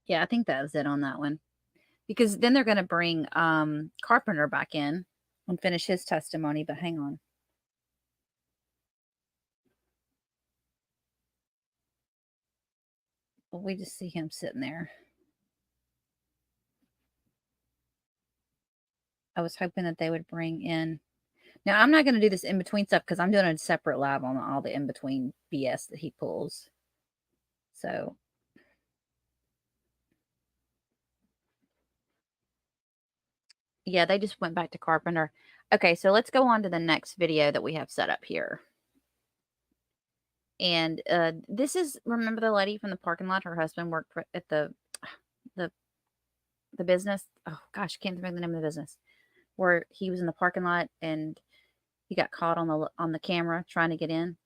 Yeah, I think that was it on that one. Because then they're going to bring Carpenter back in and finish his testimony. But hang on. Well, we just see him sitting there. I was hoping that they would bring in. Now, I'm not going to do this in-between stuff because I'm doing a separate live on all the in-between BS that he pulls. So, yeah, they just went back to Carpenter. Okay, so let's go on to the next video that we have set up here. And this is, remember the lady from the parking lot? Her husband worked at the business. Oh, gosh, I can't remember the name of the business. Where he was in the parking lot and he got caught on the camera trying to get in.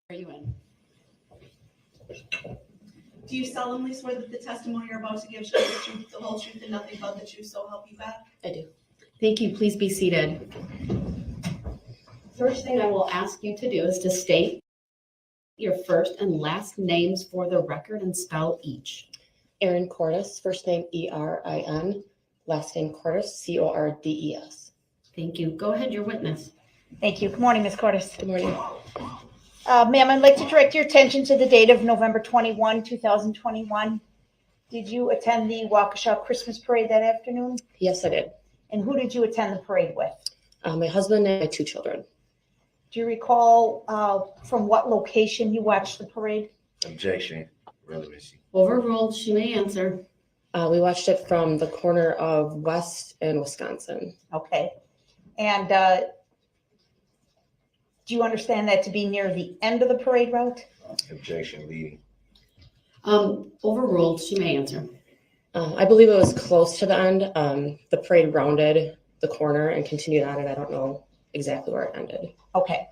Are you in? Do you solemnly swear that the testimony you're about to give shall be the truth, the whole truth, and nothing but the truth, so help you God? I do. Thank you. Please be seated. First thing I will ask you to do is to state your first and last names for the record and spell each. Erin Cordes, first name Erin, last name Cordes, Cordes. Thank you. Go ahead, your witness. Thank you. Good morning, Ms. Cordes. Good morning. Ma'am, I'd like to direct your attention to the date of November 21, 2021. Did you attend the Waukesha Christmas parade that afternoon? Yes, I did. And who did you attend the parade with? My husband and my 2 children. Do you recall from what location you watched the parade? Objection. Relevancy. Overruled. She may answer. We watched it from the corner of West and Wisconsin. Okay. And do you understand that to be near the end of the parade route? Objection. Leading. Overruled. She may answer. I believe it was close to the end. The parade rounded the corner and continued on, and I don't know exactly where it ended. Okay.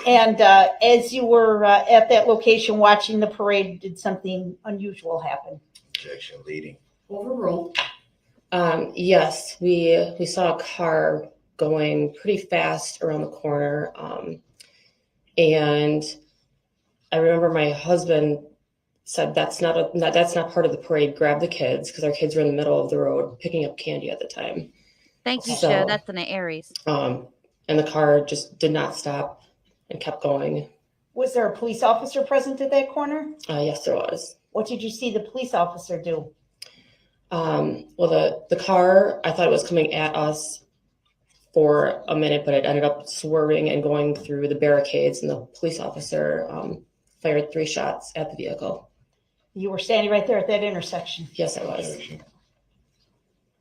And as you were at that location watching the parade, did something unusual happen? Objection. Leading. Overruled. Yes, we saw a car going pretty fast around the corner. And I remember my husband said, that's not part of the parade. Grab the kids, because our kids were in the middle of the road picking up candy at the time. Thank you, Joe. That's an Aries. And the car just did not stop and kept going. Was there a police officer present at that corner? Yes, there was. What did you see the police officer do? Well, the car, I thought it was coming at us for a minute, but it ended up swerving and going through the barricades, and the police officer fired 3 shots at the vehicle. You were standing right there at that intersection? Yes, I was.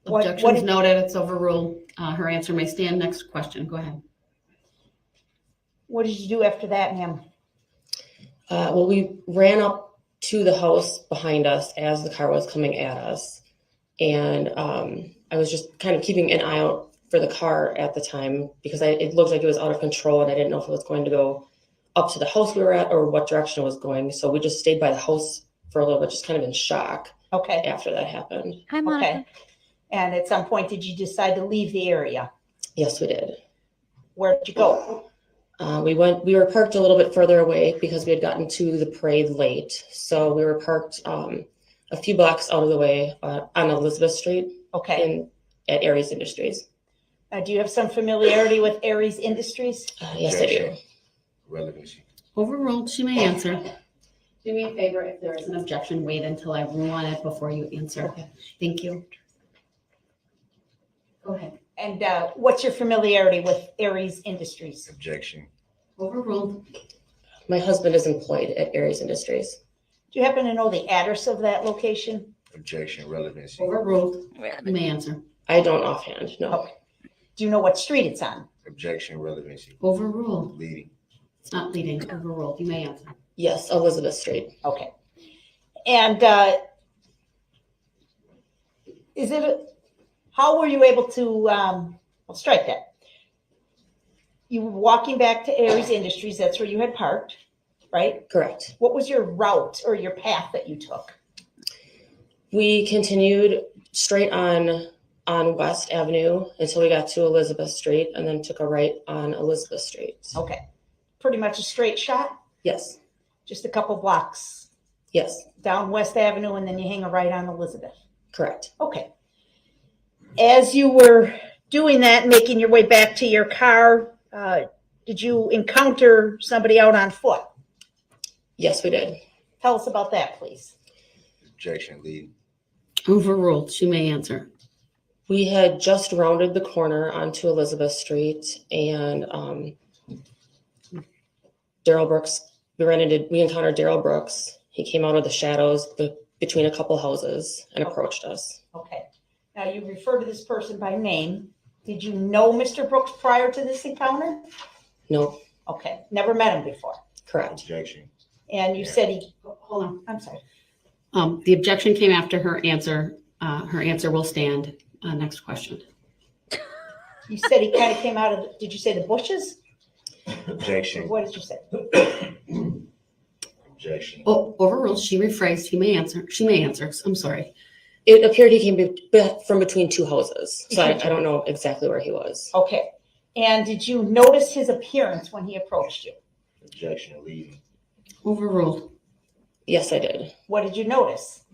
Objections noted. It's overruled. Her answer may stand. Next question. Go ahead. What did you do after that, ma'am? Well, we ran up to the house behind us as the car was coming at us. And I was just kind of keeping an eye out for the car at the time, because it looked like it was out of control, and I didn't know if it was going to go up to the house we were at or what direction it was going. So we just stayed by the house for a little bit, just kind of in shock. Okay. After that happened. Hi, Monica. Okay. And at some point, did you decide to leave the area? Yes, we did. Where did you go? We were parked a little bit further away because we had gotten to the parade late. So we were parked a few blocks out of the way on Elizabeth Street. Okay. At Aries Industries. Do you have some familiarity with Aries Industries? Yes, I do. Relevancy. Overruled. She may answer. Do me a favor, if there is an objection, wait until I rule on it before you answer. Okay. Thank you. Go ahead. And what's your familiarity with Aries Industries? Objection. Overruled. My husband is employed at Aries Industries. Do you happen to know the address of that location? Objection. Relevancy. Overruled. You may answer. I don't offhand, no. Okay. Do you know what street it's on? Objection. Relevancy. Overruled. Leading. It's not leading. Overruled. You may answer. Yes, Elizabeth Street. Okay. And how were you able to, I'll strike that. You were walking back to Aries Industries, that's where you had parked, right? Correct. What was your route or your path that you took? We continued straight on West Avenue until we got to Elizabeth Street and then took a right on Elizabeth Street. Okay. Pretty much a straight shot? Yes. Just a couple blocks Yes. down West Avenue and then you hang a right on Elizabeth. Correct. Okay. As you were doing that, making your way back to your car, did you encounter somebody out on foot? Yes, we did. Tell us about that, please. Objection. Leading. Overruled. She may answer. We had just rounded the corner onto Elizabeth Street and Daryl Brooks, we encountered Daryl Brooks. He came out of the shadows between a couple houses and approached us. Okay. Now you refer to this person by name. Did you know Mr. Brooks prior to this encounter? No. Okay. Never met him before. Correct. Objection. And you said he, Hold on. I'm sorry. The objection came after her answer. Her answer will stand. Next question. You said he kind of came out of, did you say the bushes? Objection. What did you say? Objection. Oh, overruled. She rephrased. He may answer. She may answer. I'm sorry. It appeared he came from between two houses. So I don't know exactly where he was. Okay. And did you notice his appearance when he approached you? Objection. Leading. Overruled. Yes, I did. What did you notice?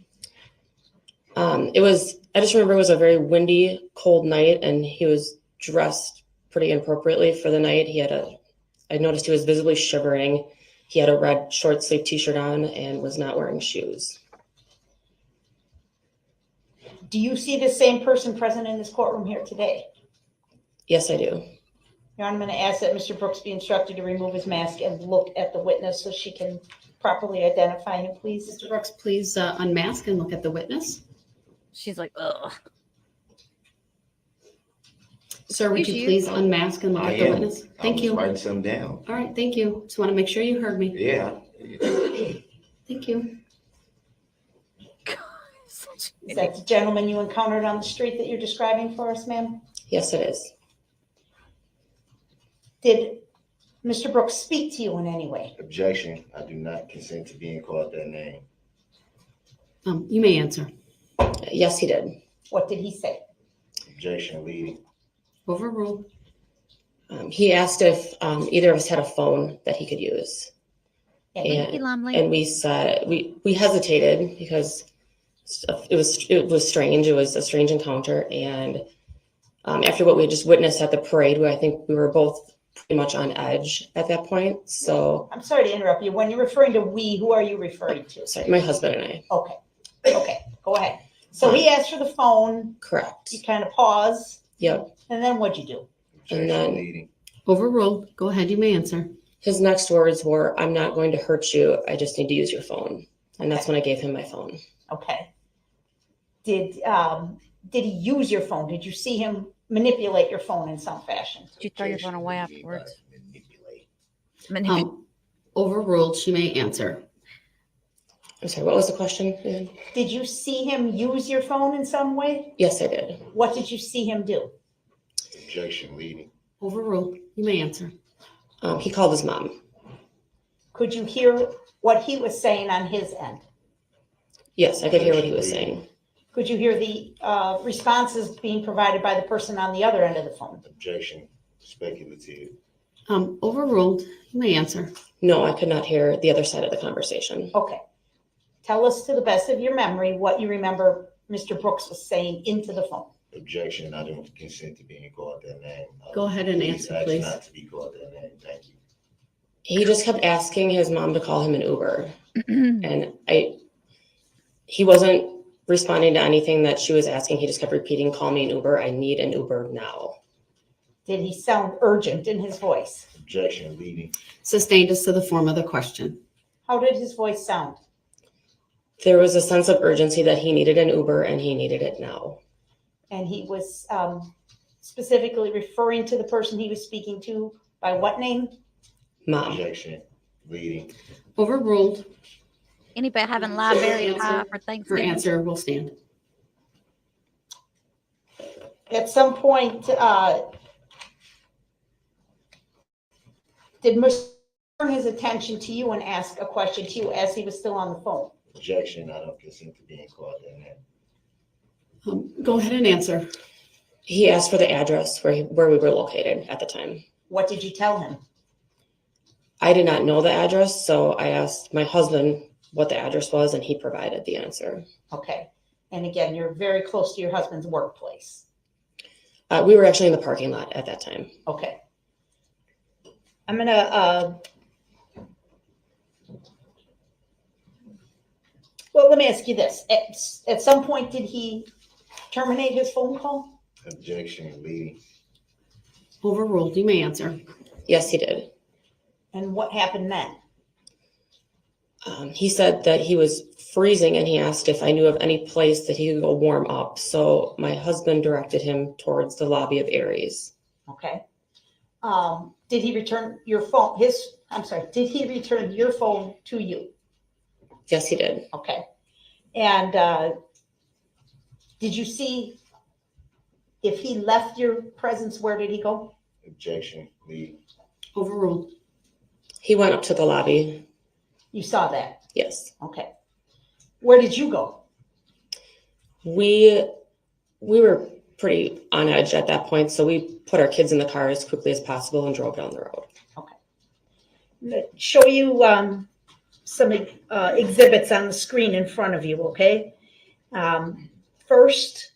I just remember it was a very windy, cold night and he was dressed pretty inappropriately for the night. I noticed he was visibly shivering. He had a red short sleeve t-shirt on and was not wearing shoes. Do you see the same person present in this courtroom here today? Yes, I do. Your Honor, I'm going to ask that Mr. Brooks be instructed to remove his mask and look at the witness so she can properly identify him, please. Mr. Brooks, please unmask and look at the witness. She's like, ugh. Sir, would you please unmask and look at the witness? Thank you. Writing some down. All right, thank you. Just want to make sure you heard me. Yeah. Thank you. Is that the gentleman you encountered on the street that you're describing for us, ma'am? Yes, it is. Did Mr. Brooks speak to you in any way? Objection. I do not consent to being called that name. You may answer. Yes, he did. What did he say? Objection. Leading. Overruled. He asked if either of us had a phone that he could use. And we said, we hesitated because it was strange. It was a strange encounter. And after what we had just witnessed at the parade, where I think we were both pretty much on edge at that point. So I'm sorry to interrupt you. When you're referring to we, who are you referring to? sorry, my husband and I. Okay. Okay. Go ahead. So he asked for the phone. Correct. You kind of pause. Yep. And then what'd you do? And then Leading. Overruled. Go ahead. You may answer. his next words were, "I'm not going to hurt you. I just need to use your phone." And that's when I gave him my phone. Okay. Did he use your phone? Did you see him manipulate your phone in some fashion? Did you throw your phone away afterwards? Overruled. She may answer. I'm sorry, what was the question? Did you see him use your phone in some way? Yes, I did. What did you see him do? Objection leading. Overruled. You may answer. He called his mom. Could you hear what he was saying on his end? Yes, I could hear what he was saying. Could you hear the responses being provided by the person on the other end of the phone? Objection. Speculative. Overruled. You may answer. No, I could not hear the other side of the conversation. Okay. Tell us to the best of your memory what you remember Mr. Brooks was saying into the phone. Objection. I don't consent to being called that name. Go ahead and answer, please. Not to be called that name. Thank you. He just kept asking his mom to call him an Uber. And he wasn't responding to anything that she was asking. He just kept repeating, call me an Uber. I need an Uber now. Did he sound urgent in his voice? Objection. Leading. Sustained as to the form of the question. How did his voice sound? There was a sense of urgency that he needed an Uber and he needed it now. And he was specifically referring to the person he was speaking to by what name? Mom. Objection. Leading. Overruled. Anybody having library time for Her Thanksgiving? answer will stand. At some point, did Mr. turn his attention to you and ask a question to you as he was still on the phone? Objection. I don't consent to being called that name. Go ahead and answer. He asked for the address where we were located at the time. What did you tell him? I did not know the address, so I asked my husband what the address was, and he provided the answer. Okay. And again, you're very close to your husband's workplace. We were actually in the parking lot at that time. Okay. I'm going to, well, let me ask you this. At some point, did he terminate his phone call? Objection. Leading. Overruled. You may answer. Yes, he did. And what happened then? He said that he was freezing and he asked if I knew of any place that he could go warm up. So my husband directed him towards the lobby of Aries. Okay. Did he return your phone? Did he return your phone to you? Yes, he did. Okay. And did you see if he left your presence, where did he go? Objection. Leading. Overruled. He went up to the lobby. You saw that? Yes. Okay. Where did you go? We were pretty on edge at that point, so we put our kids in the car as quickly as possible and drove down the road. Okay. I'm going to show you some exhibits on the screen in front of you, okay? First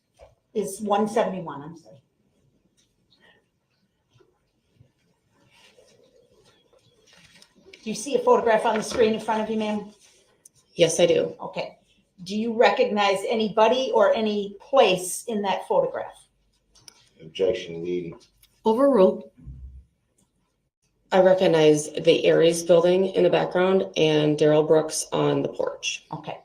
is 171, I'm sorry. Do you see a photograph on the screen in front of you, ma'am? Yes, I do. Okay. Do you recognize anybody or any place in that photograph? Objection. Leading. Overruled. I recognize the Aries building in the background and Daryl Brooks on the porch. Okay.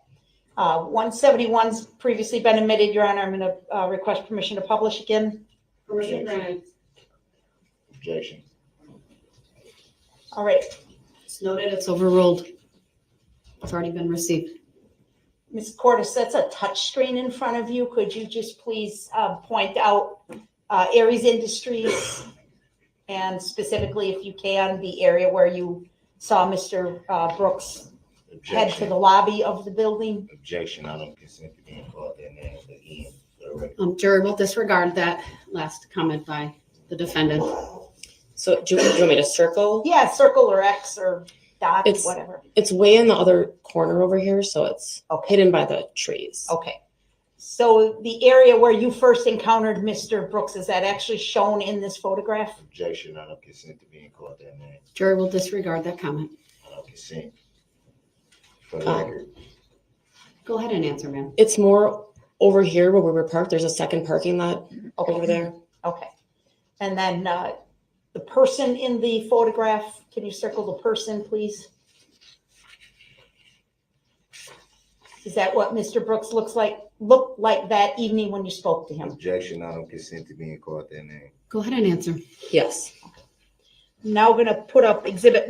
171's previously been admitted, Your Honor. I'm going to request permission to publish again. Permission granted. Objection. All right. It's noted. It's overruled. It's already been received. Ms. Cordes, that's a touch screen in front of you. Could you just please point out Aries Industries and specifically, if you can, the area where you saw Mr. Brooks head to the lobby of the building? Objection. I don't consent to being called that name again. Jury will disregard that last comment by the defendant. So do you want me to circle? Yeah, circle or X or dot, whatever. It's way in the other corner over here, so it's hidden by the trees. Okay. So the area where you first encountered Mr. Brooks, is that actually shown in this photograph? Objection. I don't consent to being called that name. Jury will disregard that comment. I don't consent. For the record. Go ahead and answer, ma'am. It's more over here where we were parked. There's a second parking lot over there. Okay. And then the person in the photograph, can you circle the person, please? Is that what Mr. Brooks looked like that evening when you spoke to him? Objection. I don't consent to being called that name. Go ahead and answer. Yes. I'm now going to put up exhibit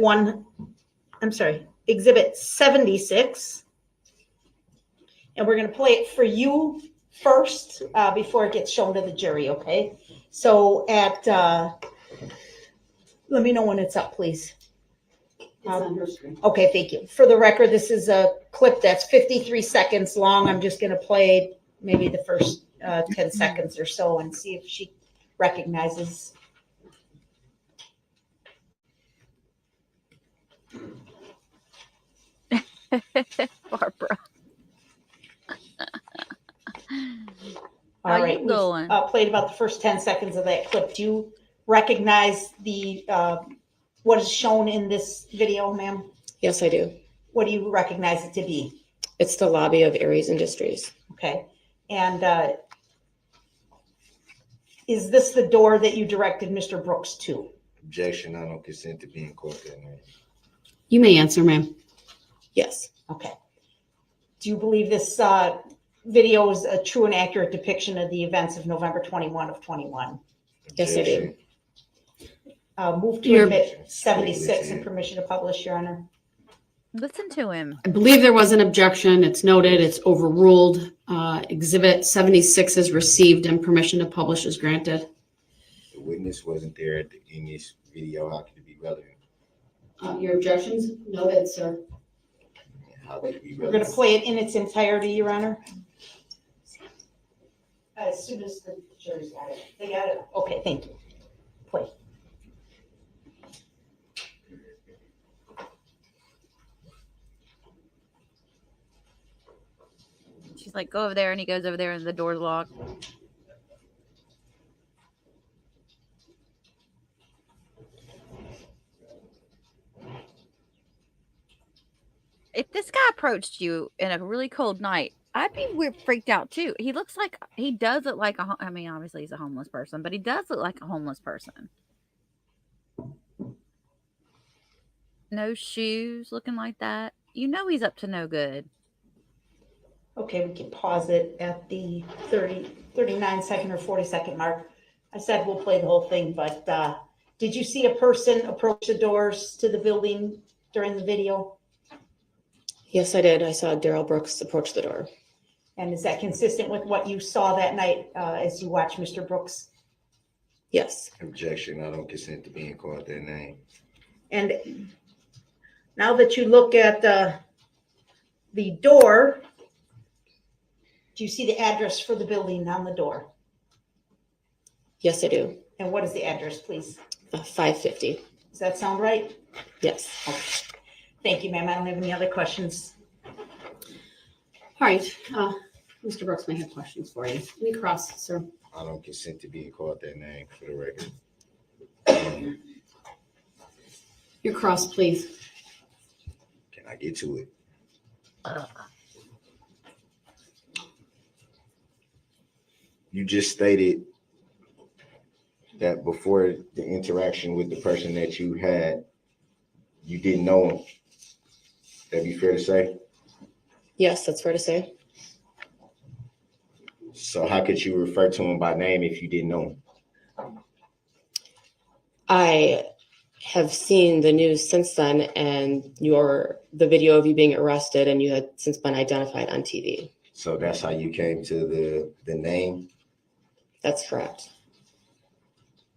76. And we're going to play it for you first before it gets shown to the jury, okay? So let me know when it's up, please. It's on her screen. Okay, thank you. For the record, this is a clip that's 53 seconds long. I'm just going to play maybe the first 10 seconds or so and see if she recognizes. Barbara. All How right, you we've going? played about the first 10 seconds of that clip. Do you recognize the what is shown in this video, ma'am? Yes, I do. What do you recognize it to be? It's the lobby of Aries Industries. Okay. And is this the door that you directed Mr. Brooks to? Objection, I don't consent to being called that name. You may answer, ma'am. Yes. Okay. Do you believe this video is a true and accurate depiction of the events of November 21 of 21? Yes, I do. Move to Your- admit 76 and permission to publish, Your Honor. Listen to him. I believe there was an objection. It's noted, it's overruled. Exhibit 76 is received and permission to publish is granted. The witness wasn't there in this video. How could it be relevant? Your objections noted, sir. How could it be We're going to relevant? play it in its entirety, Your Honor. As soon as the jury's got it. They got it? Okay, thank you. Play. She's like, go over there, and he goes over there, and the door's locked. If this guy approached you in a really cold night, I'd be weird, freaked out too. He looks like he does look like I mean, obviously he's a homeless person, but he does look like a homeless person. No shoes, looking like that. You know he's up to no good. Okay, we can pause it at the 39 second or 40 second mark. I said we'll play the whole thing, but did you see a person approach the doors to the building during the video? Yes, I did. I saw Daryl Brooks approach the door. And is that consistent with what you saw that night as you watched Mr. Brooks? Yes. Objection, I don't consent to being called that name. And now that you look at the door, do you see the address for the building on the door? Yes, I do. And what is the address, please? 550. Does that sound right? Yes. Okay. Thank you, ma'am. I don't have any other questions. All right, Mr. Brooks may have questions for you. Any cross, sir? I don't consent to being called that name, for the record. Your cross, please. Can I get to it? You just stated that before the interaction with the person that you had, you didn't know him. That'd be fair to say? Yes, that's fair to say. So how could you refer to him by name if you didn't know him? I have seen the news since then and the video of you being arrested, and you had since been identified on TV. So that's how you came to the name? That's correct.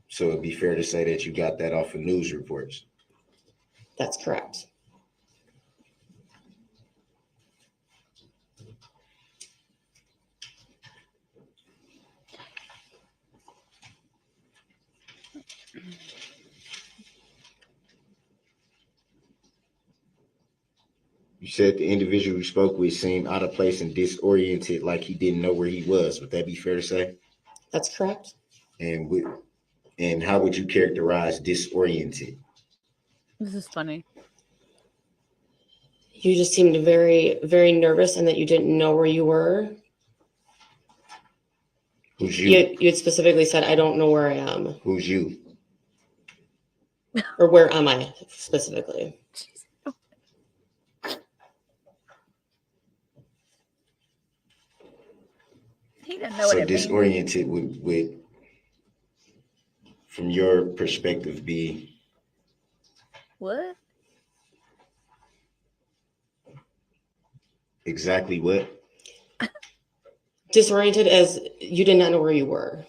So it'd be fair to say that you got that off of news reports? That's correct. You said the individual you spoke with seemed out of place and disoriented, like he didn't know where he was. Would that be fair to say? That's correct. And how would you characterize disoriented? This is funny. You just seemed very, very nervous and that you didn't know where you were. Who's you? You had specifically said, I don't know where I am. Who's you? Or where am I specifically? He doesn't know what it means. So disoriented would, from your perspective, be What? exactly what? Disoriented as you did not know where you were.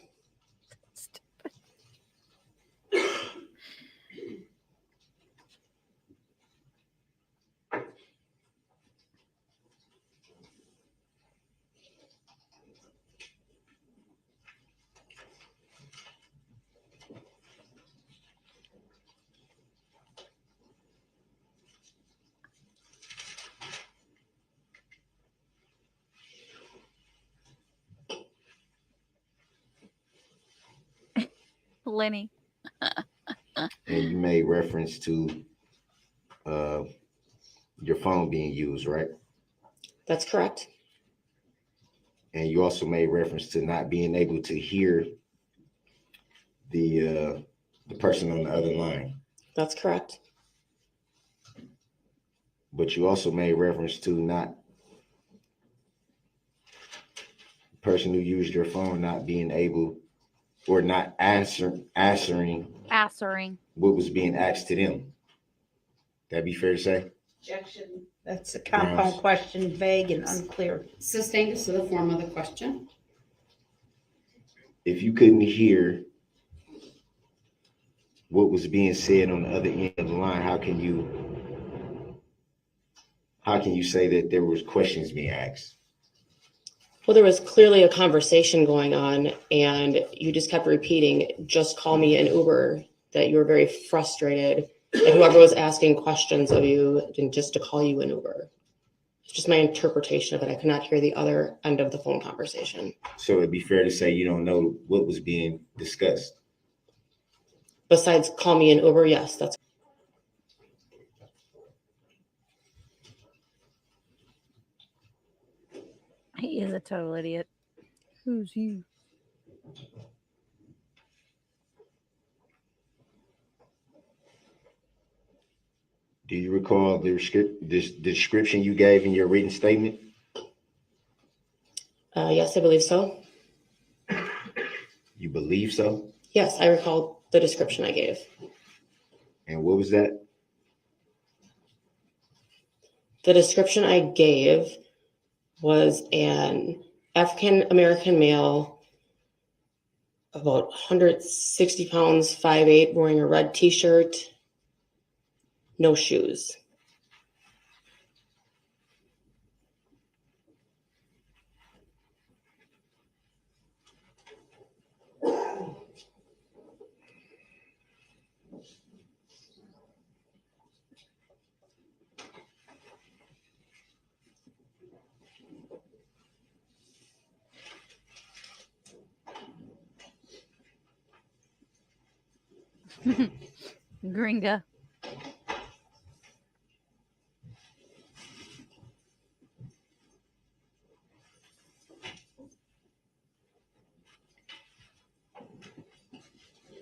Lenny. And you made reference to your phone being used, right? That's correct. And you also made reference to not being able to hear the person on the other line. That's correct. But you also made reference to not the person who used your phone not being able or not answering what was being asked to them. That'd be fair to say? Objection. That's a compound question, vague and unclear. Sustained is to the form of the question. If you couldn't hear what was being said on the other end of the line, how can you say that there was questions being asked? Well, there was clearly a conversation going on, and you just kept repeating, just call me an Uber, that you were very frustrated, and whoever was asking questions of you, and just to call you an Uber. It's just my interpretation of it. I could not hear the other end of the phone conversation. So it'd be fair to say you don't know what was being discussed. Besides call me an Uber, yes, that's. He is a total idiot. Who's you? Do you recall the description you gave in your written statement? Yes, I believe so. You believe so? Yes, I recall the description I gave. And what was that? The description I gave was an African-American male, about 160 pounds, 5'8", wearing a red t-shirt, no shoes. Gringa.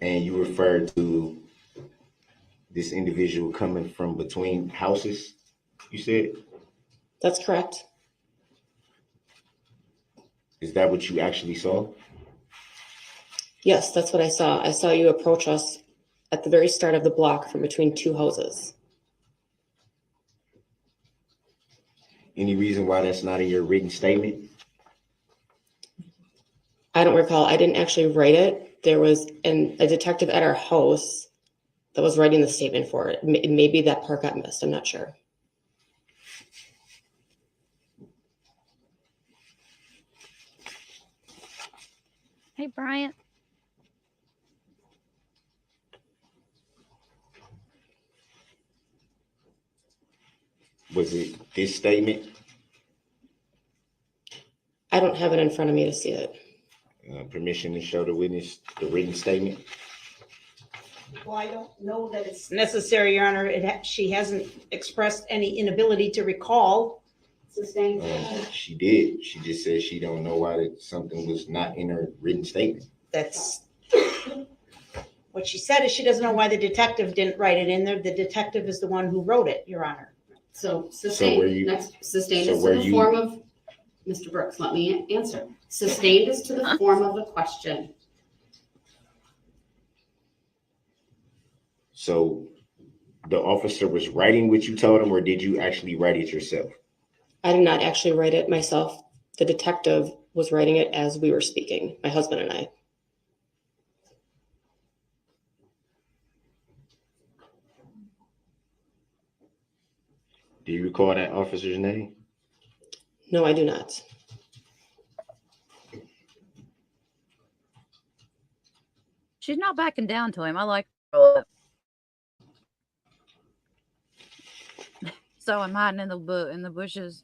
And you referred to this individual coming from between houses, you said? That's correct. Is that what you actually saw? Yes, that's what I saw. I saw you approach us at the very start of the block from between two houses. Any reason why that's not in your written statement? I don't recall. I didn't actually write it. There was a detective at our house that was writing the statement for it. Maybe that part got missed. I'm not sure. Hey, Bryant. Was it this statement? I don't have it in front of me to see it. Permission to show the witness the written statement? Well, I don't know that it's necessary, Your Honor. She hasn't expressed any inability to recall. Sustained. She did. She just said she don't know why something was not in her written statement. That's what she said is she doesn't know why the detective didn't write it in there. The detective is the one who wrote it, Your Honor. So sustained, sustained is to the form of, Mr. Brooks, let me answer. Sustained is to the form of the question. So the officer was writing what you told him, or did you actually write it yourself? I did not actually write it myself. The detective was writing it as we were speaking, my husband and I. Do you recall that officer's name? No, I do not. She's not backing down to him. I like her. So I'm hiding in the bushes.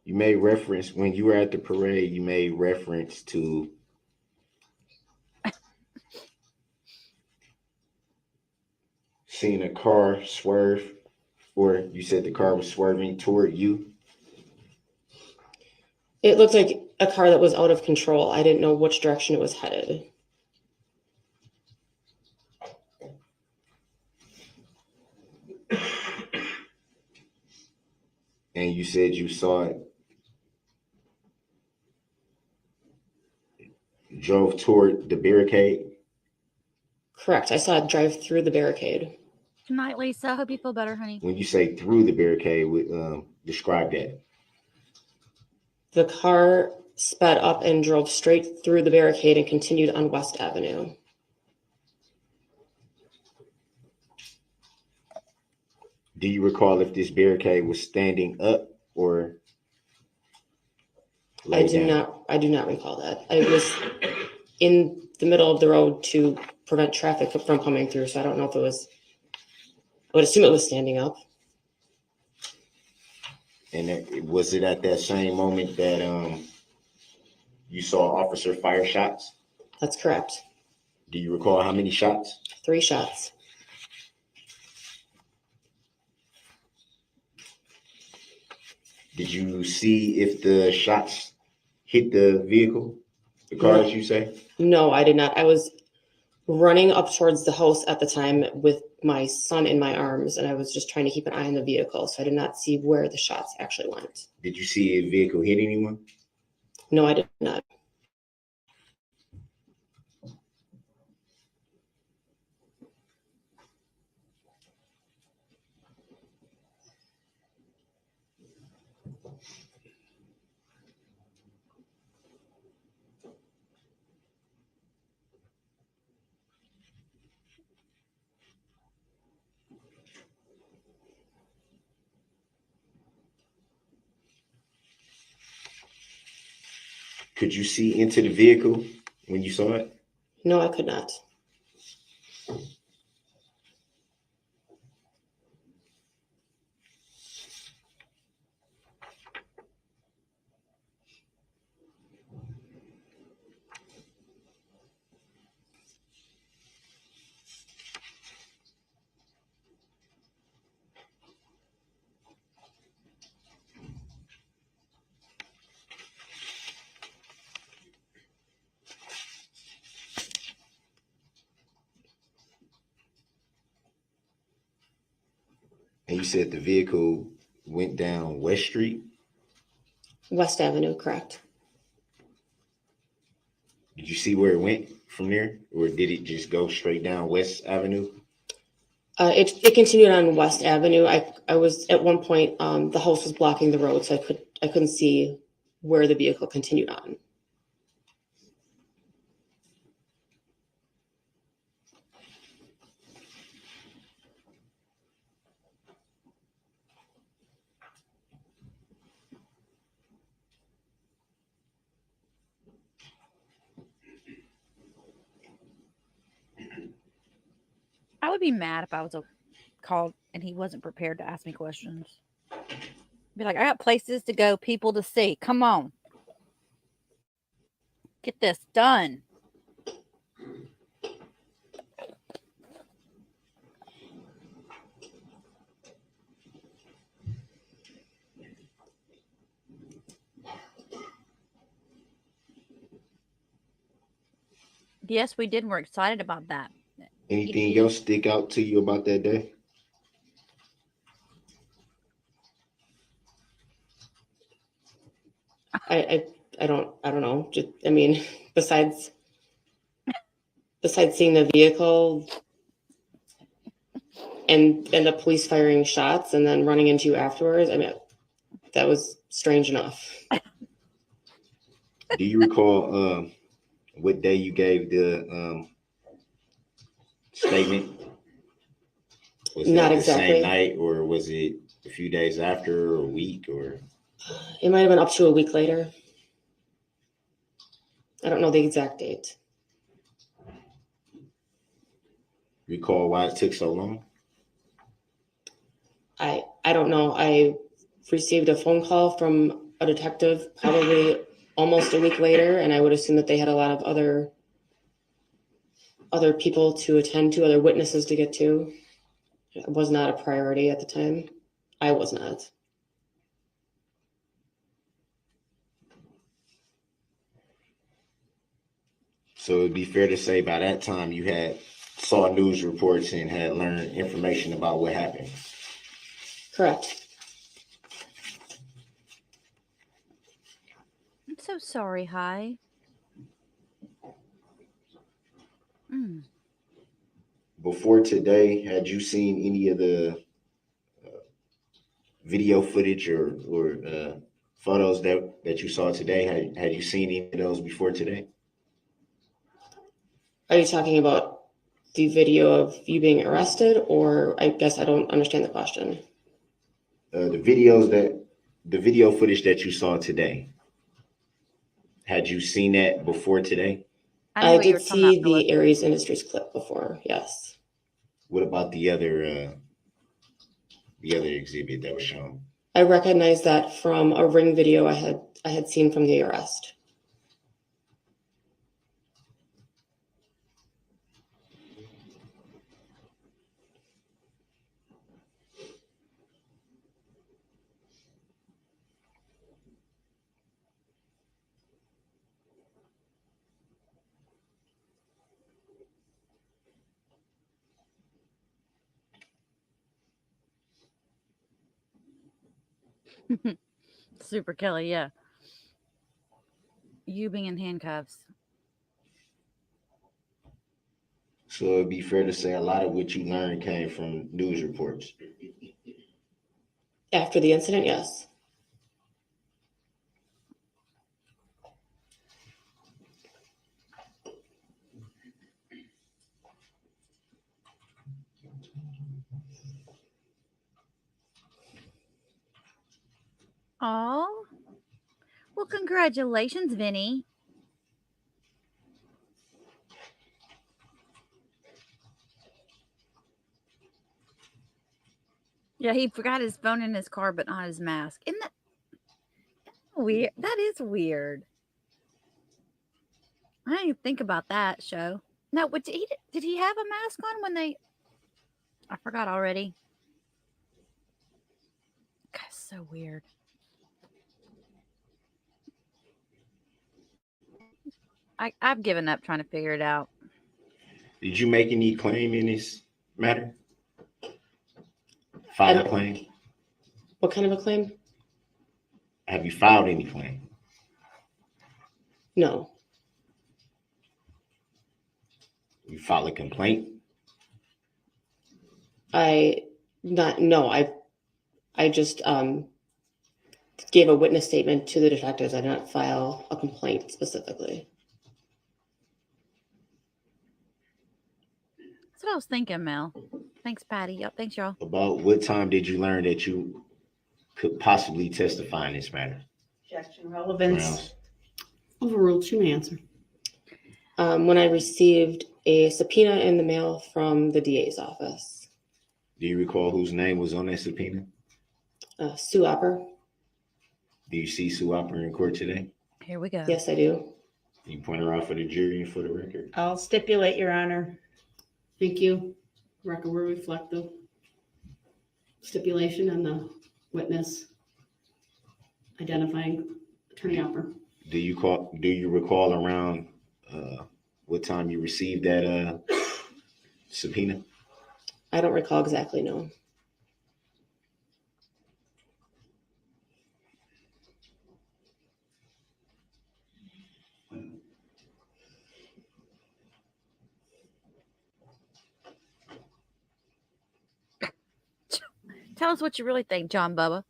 You made reference when you were at the parade. You made reference to seeing a car swerve, or you said the car was swerving toward you. It looked like a car that was out of control. I didn't know which direction it was headed. And you said you saw it drove toward the barricade. Correct. I saw it drive through the barricade. Good night, Lisa. I hope you feel better, honey. When you say through the barricade, describe that. The car sped up and drove straight through the barricade and continued on West Avenue. Do you recall if this barricade was standing up or I do not recall that. I was in the middle of the road to prevent traffic from coming through, so I don't know if it was, I would assume it was standing up. And was it at that same moment that you saw officer fire shots? That's correct. Do you recall how many shots? 3 shots. Did you see if the shots hit the vehicle, the car, as you say? No, I did not. I was running up towards the house at the time with my son in my arms, and I was just trying to keep an eye on the vehicle, so I did not see where the shots actually went. Did you see a vehicle hit anyone? No, I did not. Could you see into the vehicle when you saw it? No, I could not. And you said the vehicle went down West Street? West Avenue, correct. Did you see where it went from there? Or did it just go straight down West Avenue? It continued on West Avenue. I was at one point, the house was blocking the road, so I couldn't see where the vehicle continued on. I would be mad if I was called and he wasn't prepared to ask me questions. Be like, I got places to go, people to see. Come on. Get this done. Yes, we did. We're excited about that. Anything else stick out to you about that day? I don't know. Just, I mean, besides seeing the vehicle and the police firing shots and then running into you afterwards, I mean, that was strange enough. Do you recall what day you gave the statement? Was Not that exactly. The same night, or was it a few days after, or a week, or? It might have been up to a week later. I don't know the exact date. Recall why it took so long? I don't know. I received a phone call from a detective probably almost a week later, and I would assume that they had a lot of other people to attend to, other witnesses to get to. It was not a priority at the time. I was not. So it'd be fair to say by that time you had saw news reports and had learned information about what happened. Correct. I'm so sorry, Hi. Before today, had you seen any of the video footage or photos that you saw today? Had you seen any of those before today? Are you talking about the video of you being arrested, or I guess I don't understand the question. The video footage that you saw today. Had you seen that before today? I did see the Aries Industries clip before, yes. What about the other exhibit that was shown? I recognize that from a ring video I had seen from the arrest. Super Kelly, yeah. You being in handcuffs. So it'd be fair to say a lot of what you learned came from news reports. After the incident, yes. Oh, well, congratulations, Vinny. Yeah, he forgot his phone in his car, but not his mask. Isn't that weird? That is weird. I didn't even think about that, show. No, did he have a mask on when they... I forgot already. God, so weird. I've given up trying to figure it out. Did you make any claim in this matter? File a claim? What kind of a claim? Have you filed any claim? No. You filed a complaint? I just gave a witness statement to the detectives. I did not file a complaint specifically. That's what I was thinking, Mel. Thanks, Patty. Yep, thanks, y'all. About what time did you learn that you could possibly testify in this matter? Objection, relevance. Rounds. Overruled. She may answer. When I received a subpoena in the mail from the DA's office. Do you recall whose name was on that subpoena? Sue Opper. Do you see Sue Opper in court today? Here we go. Yes, I do. Can you point her out for the jury and for the record? I'll stipulate, Your Honor. Thank you. Record will reflect the stipulation and the witness identifying Attorney Opper. Do you recall around what time you received that subpoena? I don't recall exactly, no. Tell us what you really think, John Bubba.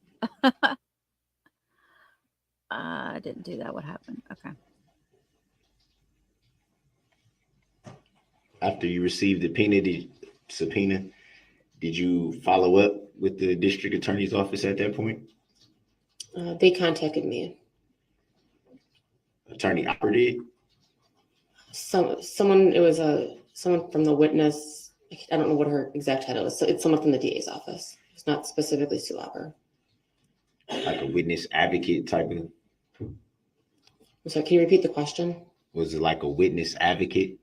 I didn't do that. What happened? Okay. After you received the subpoena, did you follow up with the district attorney's office at that point? They contacted me. Attorney Opper did? Someone from the witness. I don't know what her exact title is. So it's someone from the DA's office. It's not specifically Sue Opper. like a witness advocate type of? So can you repeat the question? Was it like a witness advocate?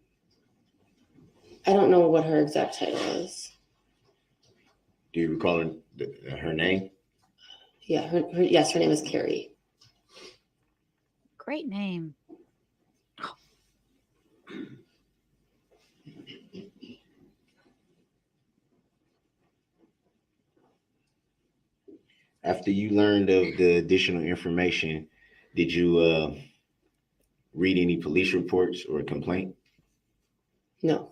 I don't know what her exact title is. Do you recall her name? Yeah, yes, her name is Carrie. Great name. After you learned of the additional information, did you read any police reports or a complaint? No.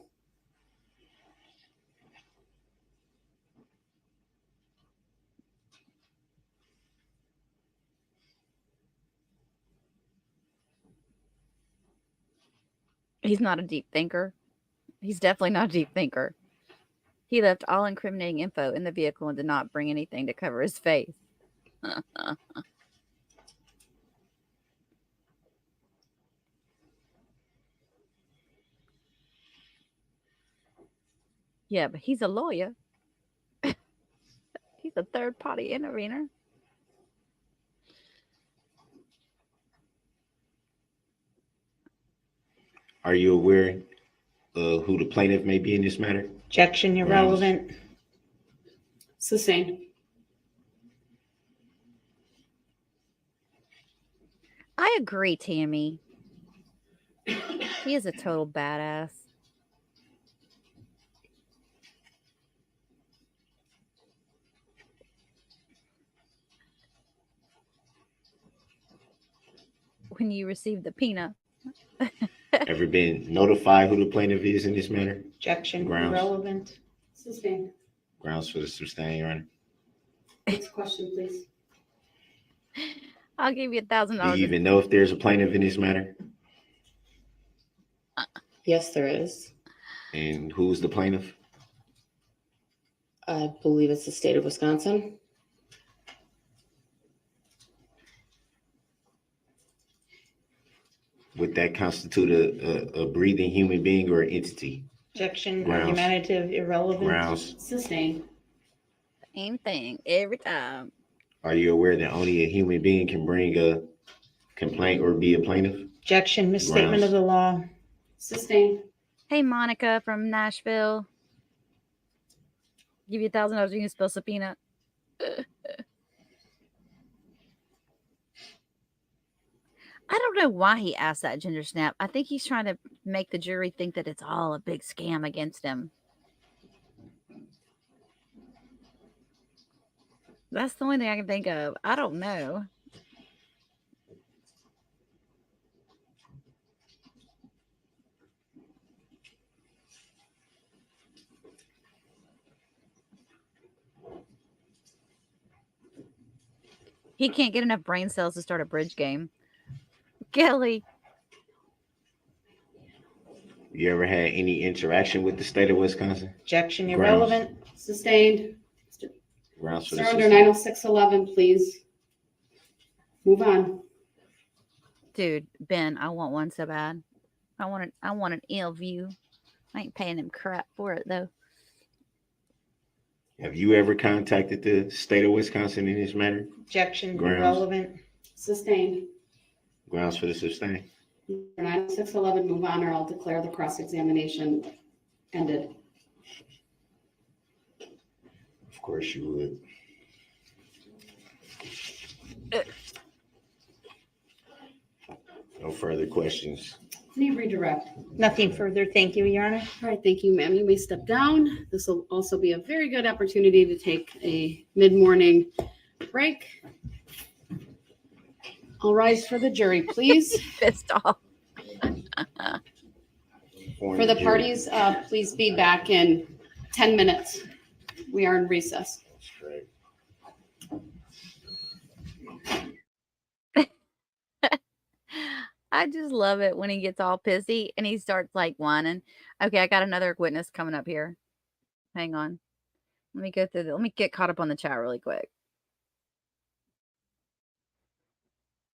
He's not a deep thinker. He's definitely not a deep thinker. He left all incriminating info in the vehicle and did not bring anything to cover his face. Yeah, but he's a lawyer. He's a third-party intervener. Are you aware of who the plaintiff may be in this matter? Objection, irrelevant. Sustained. I agree, Tammy. He is a total badass. When you receive the peanut. Ever been notified who the plaintiff is in this matter? Objection, Grounds. irrelevant. Sustained. Grounds for the sustained, Your Honor. Next question, please. I'll give you $1,000. Do you even know if there's a plaintiff in this matter? Yes, there is. And who's the plaintiff? I believe it's the state of Wisconsin. Would that constitute a breathing human being or entity? Objection, Grounds. argumentative, irrelevant. Grounds. Sustained. Same thing every time. Are you aware that only a human being can bring a complaint or be a plaintiff? Objection, misstatement Grounds. of the law. Sustained. Hey, Monica from Nashville. Give you $1,000. You can spill some peanut. I don't know why he asked that ginger snap. I think he's trying to make the jury think that it's all a big scam against him. That's the only thing I can think of. I don't know. He can't get enough brain cells to start a bridge game. Kelly. You ever had any interaction with the state of Wisconsin? Objection, Grounds. irrelevant. Sustained. Grounds for the Sir, under sustained. 90611, please. Move on. Dude, Ben, I want one so bad. I want an ill view. I ain't paying him crap for it though. Have you ever contacted the state of Wisconsin in this matter? Objection, Grounds. irrelevant. Sustained. Grounds for the sustained. For 90611, move on, or I'll declare the cross-examination ended. Of course you would. No further questions. Any redirect? Nothing further. Thank you, Your Honor. All right, thank you, ma'am. You may step down. This will also be a very good opportunity to take a mid-morning break. All rise for the jury, please. Pissed off. For the parties, please be back in 10 minutes. We are in recess. I just love it when he gets all pissy and he starts like whining. Okay, I got another witness coming up here. Hang on. Let me go through let me get caught up on the chat really quick.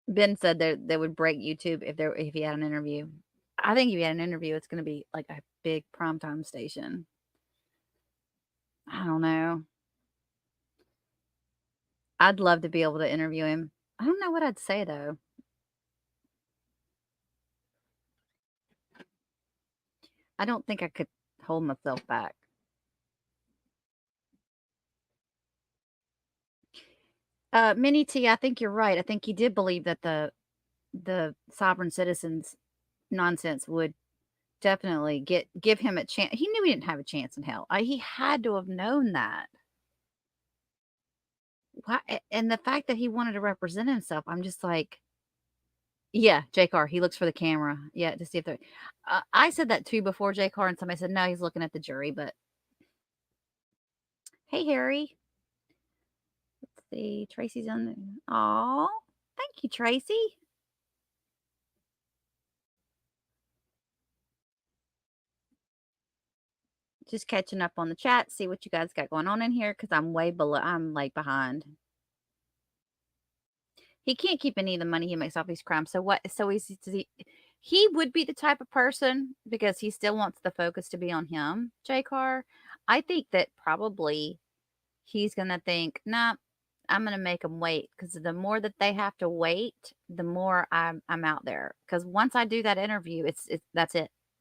Ben said they would break YouTube if he had an interview. I think if he had an interview, it's gonna be like a big primetime station. I don't know. I'd love to be able to interview him. I don't know what I'd say though. I don't think I could hold myself back. Minnie T, I think you're right. I think he did believe that the sovereign citizens nonsense would definitely give him a chance. He knew he didn't have a chance in hell. He had to have known that. Why? And the fact that he wanted to represent himself, I'm just like, yeah, J Car. He looks for the camera, yeah, to see if they're. I said that too before J Car, and somebody said no, he's looking at the jury. But hey, Harry. Let's see, Tracy's on there. Aw, thank you, Tracy. Just catching up on the chat, see what you guys got going on in here, because I'm way below. I'm like behind. He can't keep any of the money he makes off these crimes. So what? So he would be the type of person, because he still wants the focus to be on him, J Car. I think that probably he's gonna think, nah, I'm gonna make them wait, because the more that they have to wait, the more I'm out there. Because once I do that interview, that's it.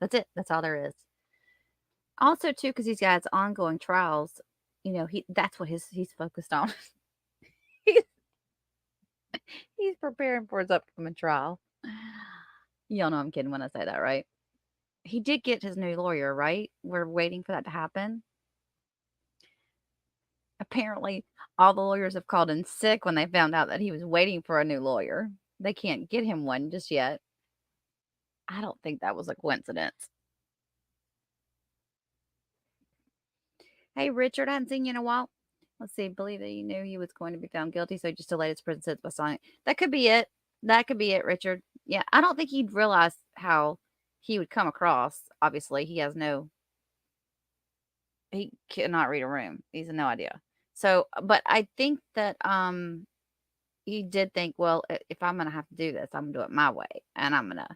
That's it. That's all there is. Also, too, because he's got his ongoing trials, that's what he's focused on. He's preparing for his upcoming trial. Y'all know I'm kidding when I say that, right? He did get his new lawyer, right? We're waiting for that to happen. Apparently, all the lawyers have called in sick when they found out that he was waiting for a new lawyer. They can't get him one just yet. I don't think that was a coincidence. Hey, Richard, I hadn't seen you in a while. Let's see. Believe that he knew he was going to be found guilty, so he just delayed his prison sentence by signing. That could be it. That could be it, Richard. Yeah, I don't think he'd realize how he would come across. Obviously, he cannot read a room. He has no idea. So, but I think that he did think, well, if I'm going to have to do this, I'm going to do it my way, and I'm going to,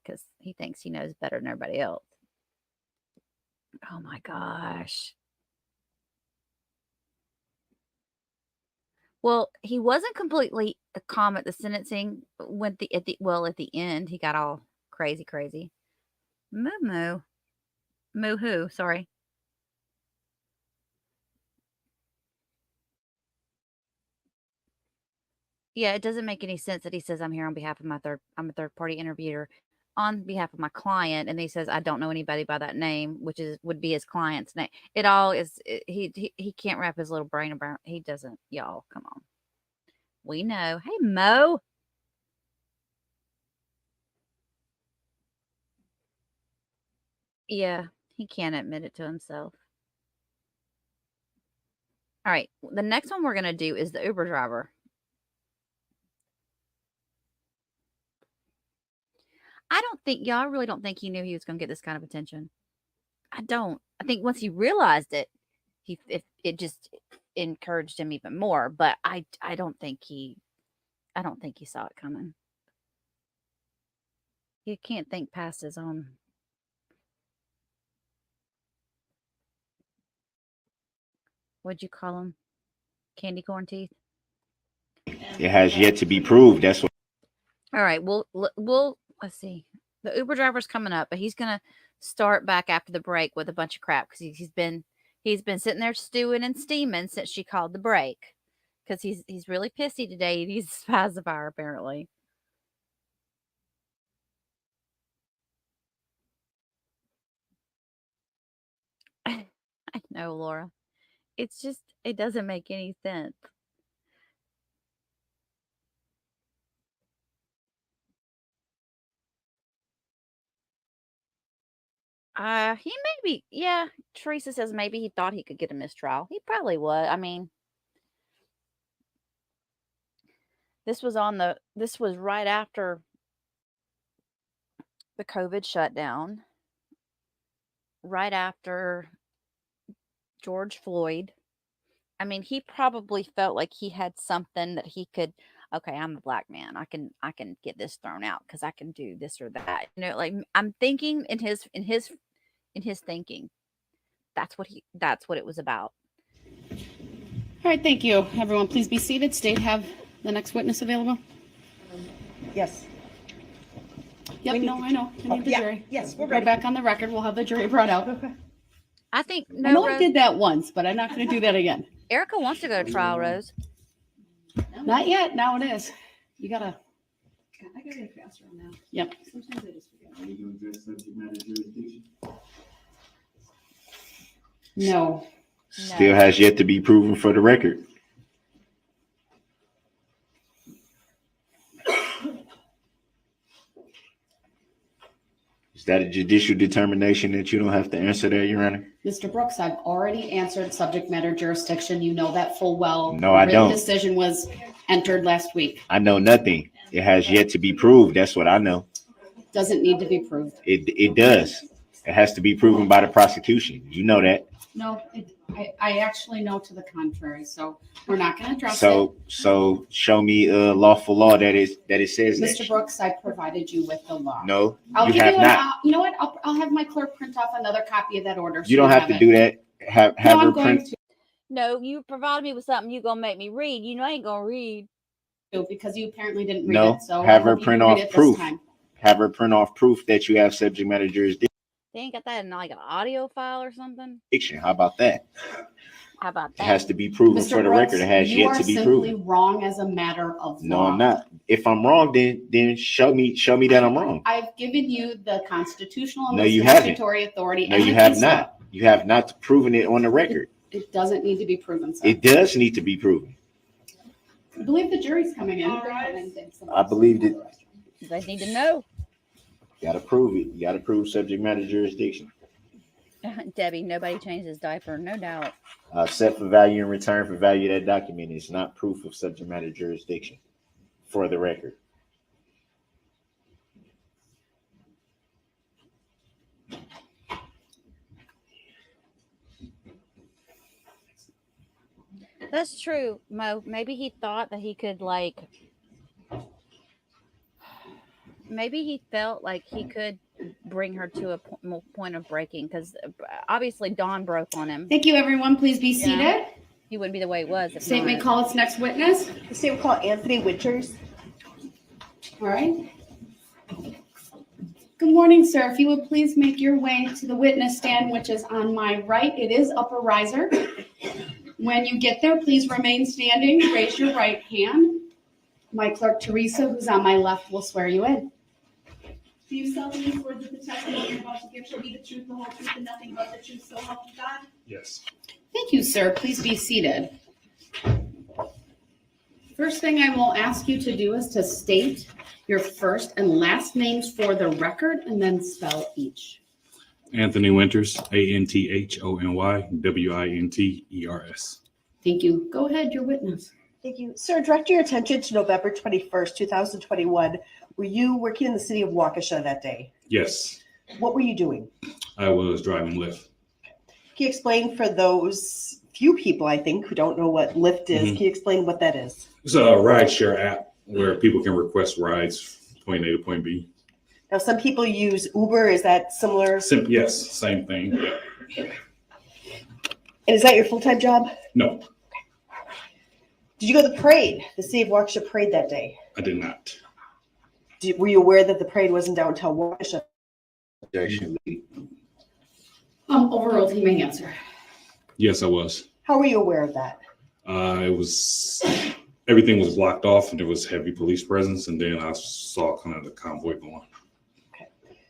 because he thinks he knows better than everybody else. Oh my gosh. Well, he wasn't completely calm at the sentencing. At the end, he got all crazy. Moo who? Sorry. Yeah, it doesn't make any sense that he says I'm here on behalf of I'm a third party interviewer on behalf of my client, and he says I don't know anybody by that name, which would be his client's name. It all is he can't wrap his little brain around. He doesn't. Y'all, come on. We know. Hey, Mo. Yeah, he can't admit it to himself. All right, the next one we're going to do is the Uber driver. I really don't think he knew he was going to get this kind of attention. I don't. I think once he realized it, it just encouraged him even more. But I don't think he saw it coming. He can't think past his own. What'd you call him? Candy corn teeth. It has yet to be proved. That's what. All right. We'll let's see. The Uber driver's coming up, but he's gonna start back after the break with a bunch of crap, because he's been sitting there stewing and steaming since she called the break, because he's really pissy today. He needs a pacifier apparently. I know, Laura. It's just, it doesn't make any sense. He maybe, yeah. Teresa says maybe he thought he could get a mistrial. He probably would. I mean, this was right after the COVID shutdown, right after George Floyd. I mean, he probably felt like he had something that he could, okay, I'm a black man. I can get this thrown out because I can do this or that. Like I'm thinking in his thinking. That's what it was about. All right, thank you. Everyone, please be seated. State, have the next witness available. Yes. Yep, no, I know. I need the yeah, jury. yes, we're Go ready. back on the record. We'll have the jury brought out. Okay. I think I know I did that once, but I'm not going to do that again. Erica wants to go to trial, Rose. Not yet. Now it is. You gotta. I gotta get faster on that. Yep. Sometimes I just forget. No. Still has yet to be proven for the record. Is that a judicial determination that you don't have to answer that, Your Honor? Mr. Brooks, I've already answered subject matter jurisdiction. You know that full well. No, I don't. The decision was entered last week. I know nothing. It has yet to be proved. That's what I know. Doesn't need to be proved. It does. It has to be proven by the prosecution. You know that. No, I actually know to the contrary. So we're not going to address it. So show me a lawful law that it says that. Mr. Brooks, I provided you with the law. No, I'll you give have you not. You know what? I'll have my clerk print off another copy of that order. So You don't have to do that. Have her print. No, you provided me with something you're gonna make me read. You know I ain't gonna read. Because you apparently didn't read No, it. So have her print off proof. Have her print off proof that you have subject matter jurisdiction. They ain't got that in like an audio file or something. How about that? How about that? It has to be proven for the record. It has yet to be proven. You are simply wrong as a matter of No, law. I'm not. If I'm wrong, then show me that I'm wrong. I've given you the constitutional and No, the you haven't. statutory authority. No, and you the have case not. law. You have not proven it on the record. It doesn't need to be proven. Sir. It does need to be proven. I believe the jury's coming in. I believe that. You guys need to know. You gotta prove it. You gotta prove subject matter jurisdiction. Debbie, nobody changed his diaper, no doubt. Set for value and return for value of that document is not proof of subject matter jurisdiction, for the record. That's true, Mo. Maybe he thought that he could maybe he felt like he could bring her to a point of breaking, because obviously Dawn broke on him. Thank you, everyone. Please be seated. He wouldn't be the way it was. State may call its next witness. The state will call Anthony Winters. All right. Good morning, sir. If you would please make your way to the witness stand, which is on my right. It is upper riser. When you get there, please remain standing. Raise your right hand. My clerk, Teresa, who's on my left, will swear you in. Do you solemnly swear that the testimony you're about to give shall be the truth, the whole truth, and nothing but the truth, so help you God? Yes. Thank you, sir. Please be seated. First thing I will ask you to do is to state your first and last names for the record and then spell each. Anthony Winters, ANTHONY WINTERS. Thank you. Go ahead, your witness. Thank you. Sir, direct your attention to November 21st, 2021. Were you working in the city of Waukesha that day? Yes, What were you doing? I was driving Lyft. Can you explain for those few people, I think, who don't know what Lyft is? Can you explain what that is? It's a rideshare app where people can request rides, point A to point B. Now, some people use Uber. Is that similar? Yes, same thing. And is that your full-time job? No, Did you go to the parade, the city of Waukesha parade that day? I did not. Were you aware that the parade was in downtown Waukesha? Overruled, he may answer. Yes, I was. How were you aware of that? Everything was blocked off and there was heavy police presence, and then I saw kind of the convoy going.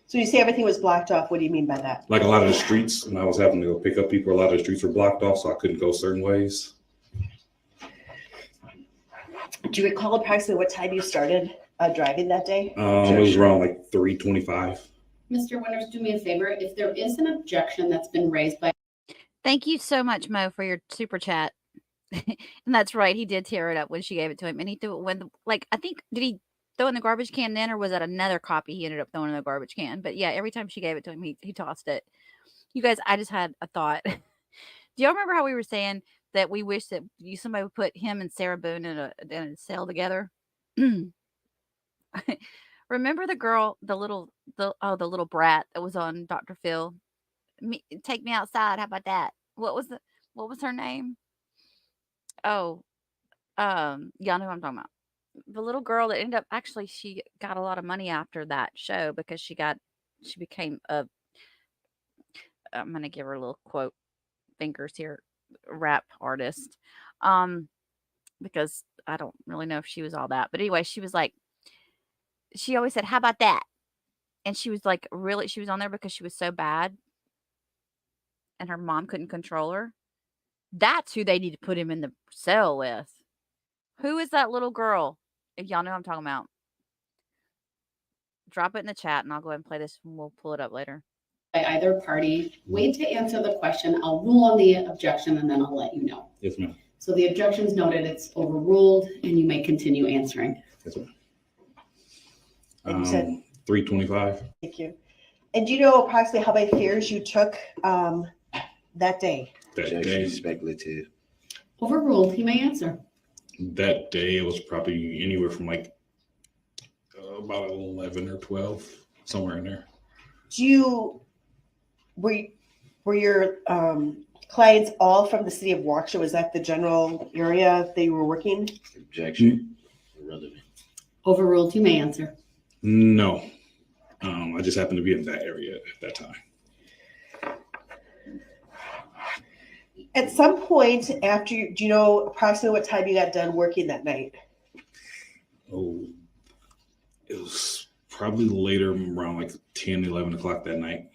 So you say everything was blocked off. What do you mean by that? Like a lot of the streets, when I was having to go pick up people, a lot of the streets were blocked off, so I couldn't go certain ways. Do you recall approximately what time you started driving that day? It was around like 3:25. Mr. Winters, do me a favor. If there is an objection that's been raised by... Thank you so much, Mo, for your super chat. And that's right. He did tear it up when she gave it to him. And he threw it when, I think, did he throw in the garbage can then, or was that another copy he ended up throwing in the garbage can? But yeah, every time she gave it to him, he tossed it. You guys, I just had a thought. Do y'all remember how we were saying that we wish that somebody would put him and Sarah Boone in a cell together? Remember the girl, the little brat that was on Dr. Phil? Take me outside. How about that? What was her name? Oh, y'all know who I'm talking about. The little girl that ended up actually she got a lot of money after that show because she became a I'm gonna give her a little quote fingers here, rap artist. Um, because I don't really know if she was all that. But anyway, she was like she always said, "How about that?" And she was like really she was on there because she was so bad and her mom couldn't control her. That's who they need to put him in the cell with. Who is that little girl? If y'all know what I'm talking about. Drop it in the chat and I'll go ahead and play this and we'll pull it up later. By either party, wait to answer the question. I'll rule on the objection and then I'll let you know. Yes, ma'am. So the objection's noted, it's overruled, and you may continue answering. Yes, ma'am. And you said 325. Thank you. And do you know approximately how many fares you took that day? Objection, speculative. Overruled, you may answer. That day it was probably anywhere from like about 11 or 12, somewhere in there. Were your clients all from the city of Waukesha? Was that the general area they were working? Objection, irrelevant. Overruled, you may answer. No. I just happened to be in that area at that time. At some point after, do you know approximately what time you got done working that night? Oh, it was probably later around like 10, 11 o'clock that night.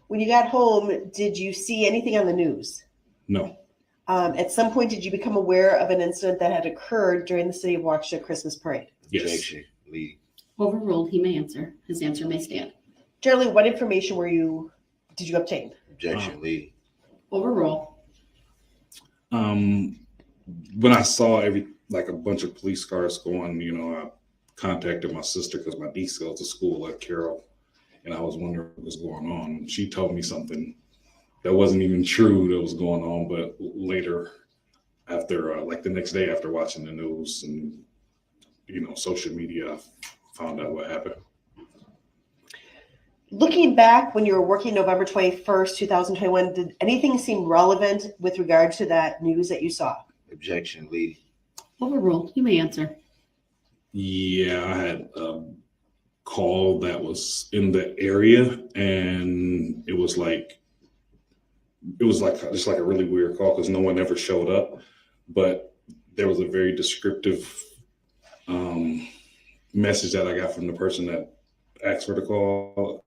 When you got home, did you see anything on the news? No. At some point, did you become aware of an incident that had occurred during the city of Waukesha Christmas parade? Yes. Objection, lead. Overruled, he may answer. His answer may stand. Generally, what information did you obtain? Objection, lead. Overruled. When I saw a bunch of police cars going, I contacted my sister because my niece goes to school at Carroll, and I was wondering what was going on. She told me something that wasn't even true that was going on, but later, after the next day after watching the news and social media, I found out what happened. Looking back when you were working November 21st, 2021, did anything seem relevant with regard to that news that you saw? Objection, lead. Overruled, you may answer. Yeah, I had a call that was in the area, and it was just like a really weird call because no one ever showed up, but there was a very descriptive message that I got from the person that asked for the call.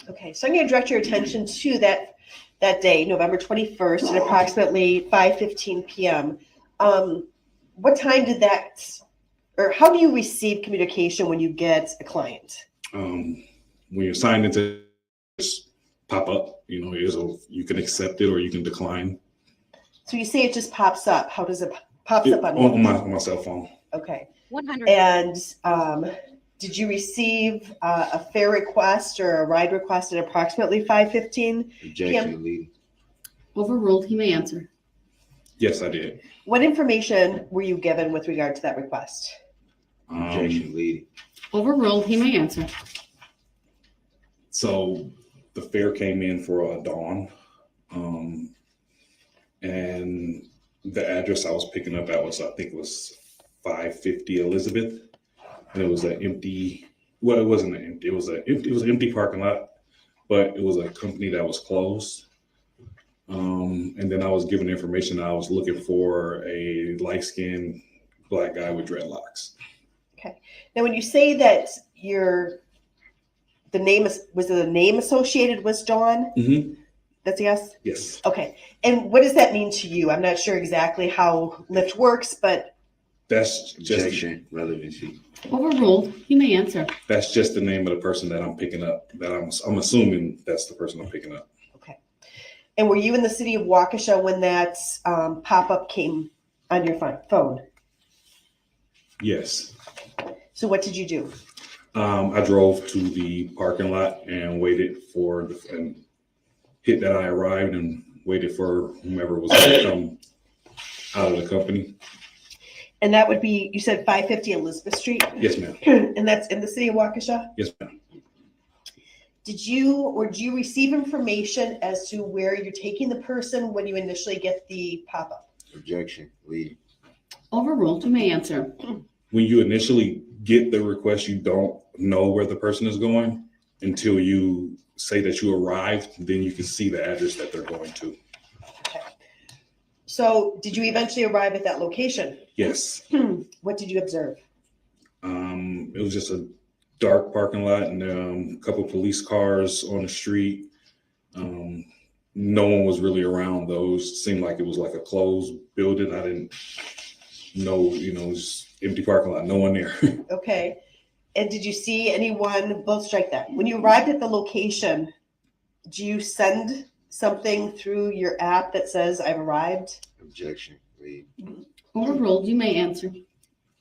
Okay, so I'm going to direct your attention to that day, November 21st, at approximately 5:15 p.m. What time or how do you receive communication when you get a client? When you're signed into just pop up, you can accept it or you can decline. So you say it just pops up. How does it pops up on my cell phone? Okay. 100. And did you receive a fare request or a ride request at approximately 5:15 Objection, lead. Overruled, he may answer. Yes, I did. What information were you given with regard to that request? Objection, lead. Overruled, he may answer. So the fare came in for Dawn, and the address I was picking up at was, I think it was 550 Elizabeth, and it was an empty. Well, it wasn't an empty. It was an empty parking lot, but it was a company that was closed. And then I was given information that I was looking for a light-skinned black guy with dreadlocks. Okay. Now, when you say that was the name associated with Dawn? Mm-hmm. That's a yes? Yes. Okay. And what does that mean to you? I'm not sure exactly how Lyft works, but. That's just Objection, relevancy. Overruled, you may answer. That's just the name of the person that I'm picking up. That I'm assuming that's the person I'm picking up. Okay. And were you in the city of Waukesha when that pop-up came on your phone? Yes. So what did you do? I drove to the parking lot and waited and hit that I arrived and waited for whomever was going to come out of the company. And that would be, you said 550 Elizabeth Street? Yes, ma'am. And that's in the city of Waukesha? Yes, ma'am. Do you receive information as to where you're taking the person when you initially get the pop-up? Objection, leading. Overruled. You may answer. When you initially get the request, you don't know where the person is going until you say that you arrived. Then you can see the address that they're going to. Okay. So did you eventually arrive at that location? Yes. What did you observe? It was just a dark parking lot and a couple police cars on the street. No one was really around those. Seemed like it was like a closed building. I didn't know, just empty parking lot, no one there. Okay. And did you see anyone, both strike that. When you arrived at the location, do you send something through your app that says I've arrived? Objection, leading. Overruled. You may answer.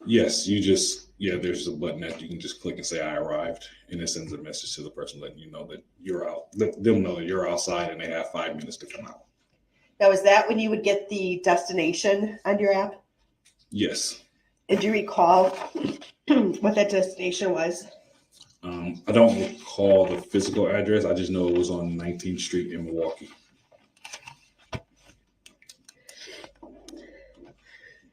Yes, there's a button that you can just click and say I arrived, and it sends a message to the person letting you know that you're out. Let them know that you're outside and they have 5 minutes to come out. Now, is that when you would get the destination on your app? Yes. And do you recall what that destination was? I don't recall the physical address. I just know it was on 19th Street in Milwaukee.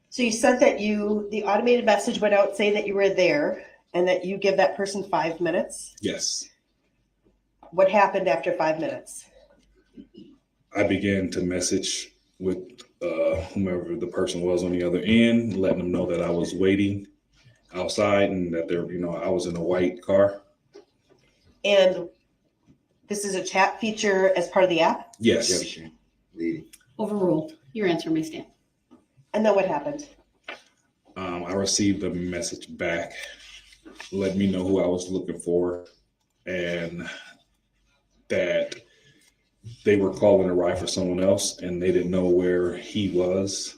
So you said that the automated message went out saying that you were there and that you give that person 5 minutes. Yes. What happened after 5 minutes? I began to message with whomever the person was on the other end, letting them know that I was waiting outside and that I was in a white car. And this is a chat feature as part of the app? Yes. Objection, leading. Overruled. Your answer may stand. And then what happened? I received a message back, letting me know who I was looking for, and that they were calling a ride for someone else, and they didn't know where he was.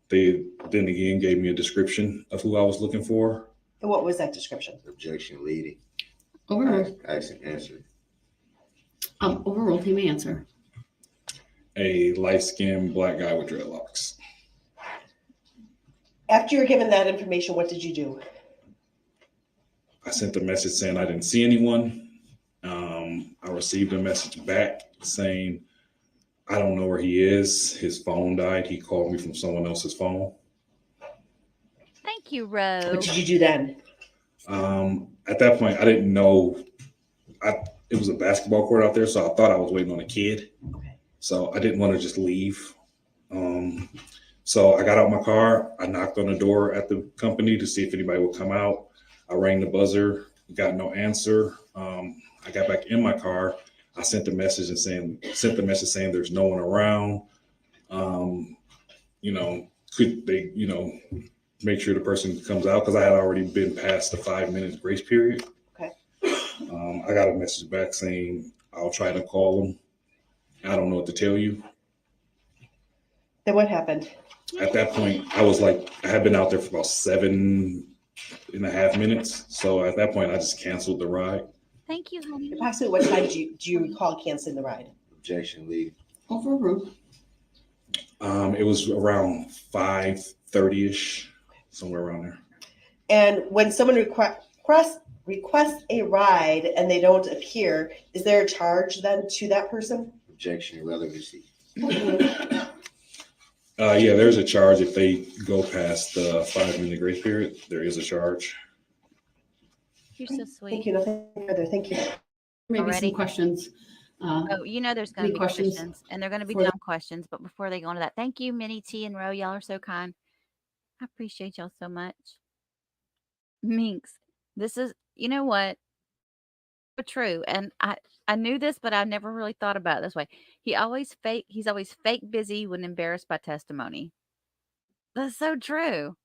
They then again gave me a description of who I was looking for. And what was that description? Objection, leading. Overruled. Ask and answer. Overruled. You may answer. A light-skinned black guy with dreadlocks. After you were given that information, what did you do? I sent a message saying I didn't see anyone. I received a message back saying, I don't know where he is. His phone died. He called me from someone else's phone. Thank you, Ro. What did you do then? At that point, I didn't know. It was a basketball court out there, so I thought I was waiting on a kid. Okay. So I didn't want to just leave. So I got out my car. I knocked on the door at the company to see if anybody would come out. I rang the buzzer, got no answer. I got back in my car. I sent the message saying there's no one around. Could they, make sure the person comes out, because I had already been past the 5 minutes grace period. Okay. I got a message back saying I'll try to call them. I don't know what to tell you. Then what happened? At that point, I had been out there for about 7.5 minutes. So at that point, I just canceled the ride. Thank you, honey. Approximately what time do you recall canceling the ride? Objection, leading. Overruled. It was around 5:30ish, somewhere around there. And when someone requests a ride and they don't appear, is there a charge then to that person? Objection, irrelevancy. Yeah, there's a charge if they go past the 5 minute grace period. There is a charge. You're so sweet. Thank you. Nothing further. Thank you. Maybe Already? some questions. There's going to any be questions questions, and they're going to be for dumb questions. But before they go into that, thank you, Minnie T and Ro. Y'all are so kind. I appreciate y'all so much. Minx, this is, you know what? True. And I knew this, but I never really thought about it this way. He's always fake busy when embarrassed by testimony. That's so true.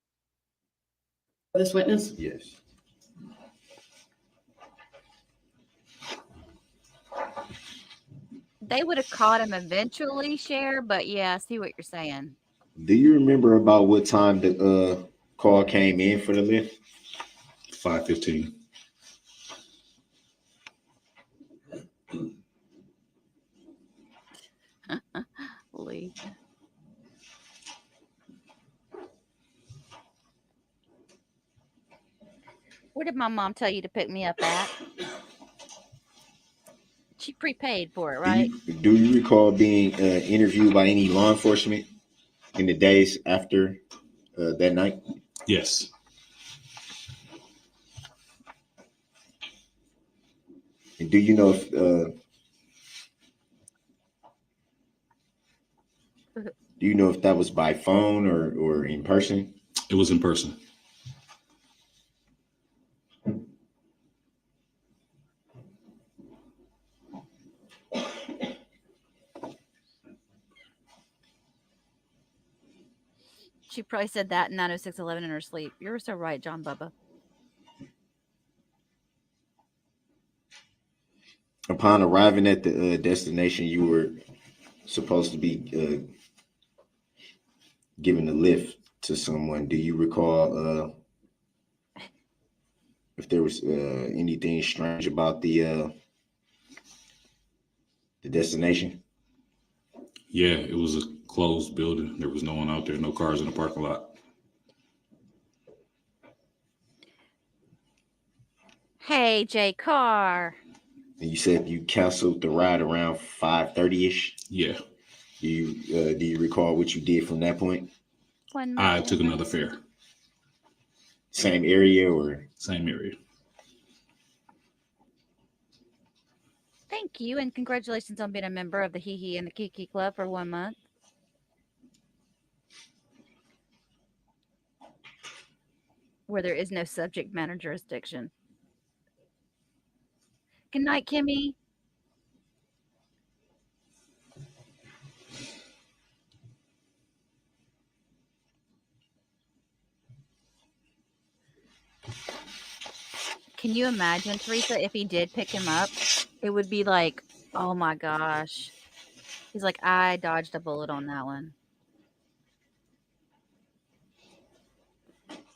This witness? Yes. They would have caught him eventually, Cher, but yeah, I see what you're saying. Do you remember about what time the call came in for the lift? 5:15. Lee. Where did my mom tell you to pick me up at? She prepaid for it, right? Do you recall being interviewed by any law enforcement? in the days after that night? Yes. And do you know if that was by phone or in person? It was in person. She probably said that in 90611 in her sleep. You're so right, John Bubba. Upon arriving at the destination, you were supposed to be giving a lift to someone. Do you recall if there was anything strange about the destination? Yeah, it was a closed building. There was no one out there, no cars in the parking lot. Hey, Jay Carr. And you said you canceled the ride around 5:30ish. Yeah. Do you recall what you did from that point? I took another fare. Same area or? Same area. Thank you, and congratulations on being a member of the Hee Hee and the Kiki Club for 1 month. Where there is no subject matter jurisdiction. Good night, Kimmy. Can you imagine, Teresa, if he did pick him up? It would be like, oh my gosh. He's like, I dodged a bullet on that one.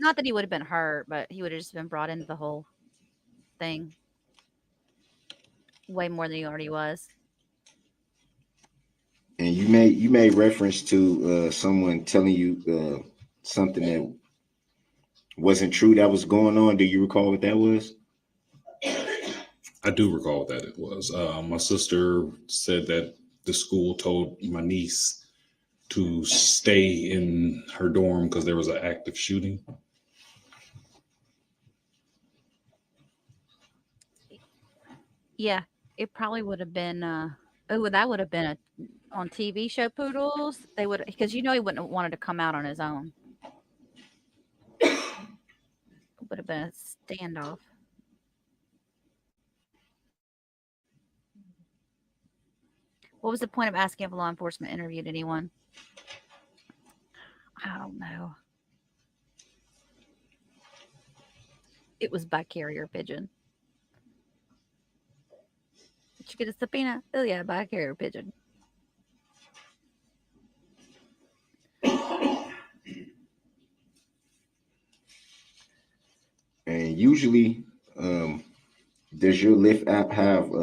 Not that he would have been hurt, but he would have just been brought into the whole thing. Way more than he already was. And you made reference to someone telling you something that wasn't true that was going on. Do you recall what that was? I do recall what that it was. My sister said that the school told my niece to stay in her dorm because there was an active shooting. Yeah, it probably would have been. That would have been on TV show Poodles. They would, because he wouldn't have wanted to come out on his own. It would have been a standoff. What was the point of asking if law enforcement interviewed anyone? I don't know. It was by carrier pigeon. Did you get a subpoena? Oh yeah, by carrier pigeon. And usually, does your Lyft app have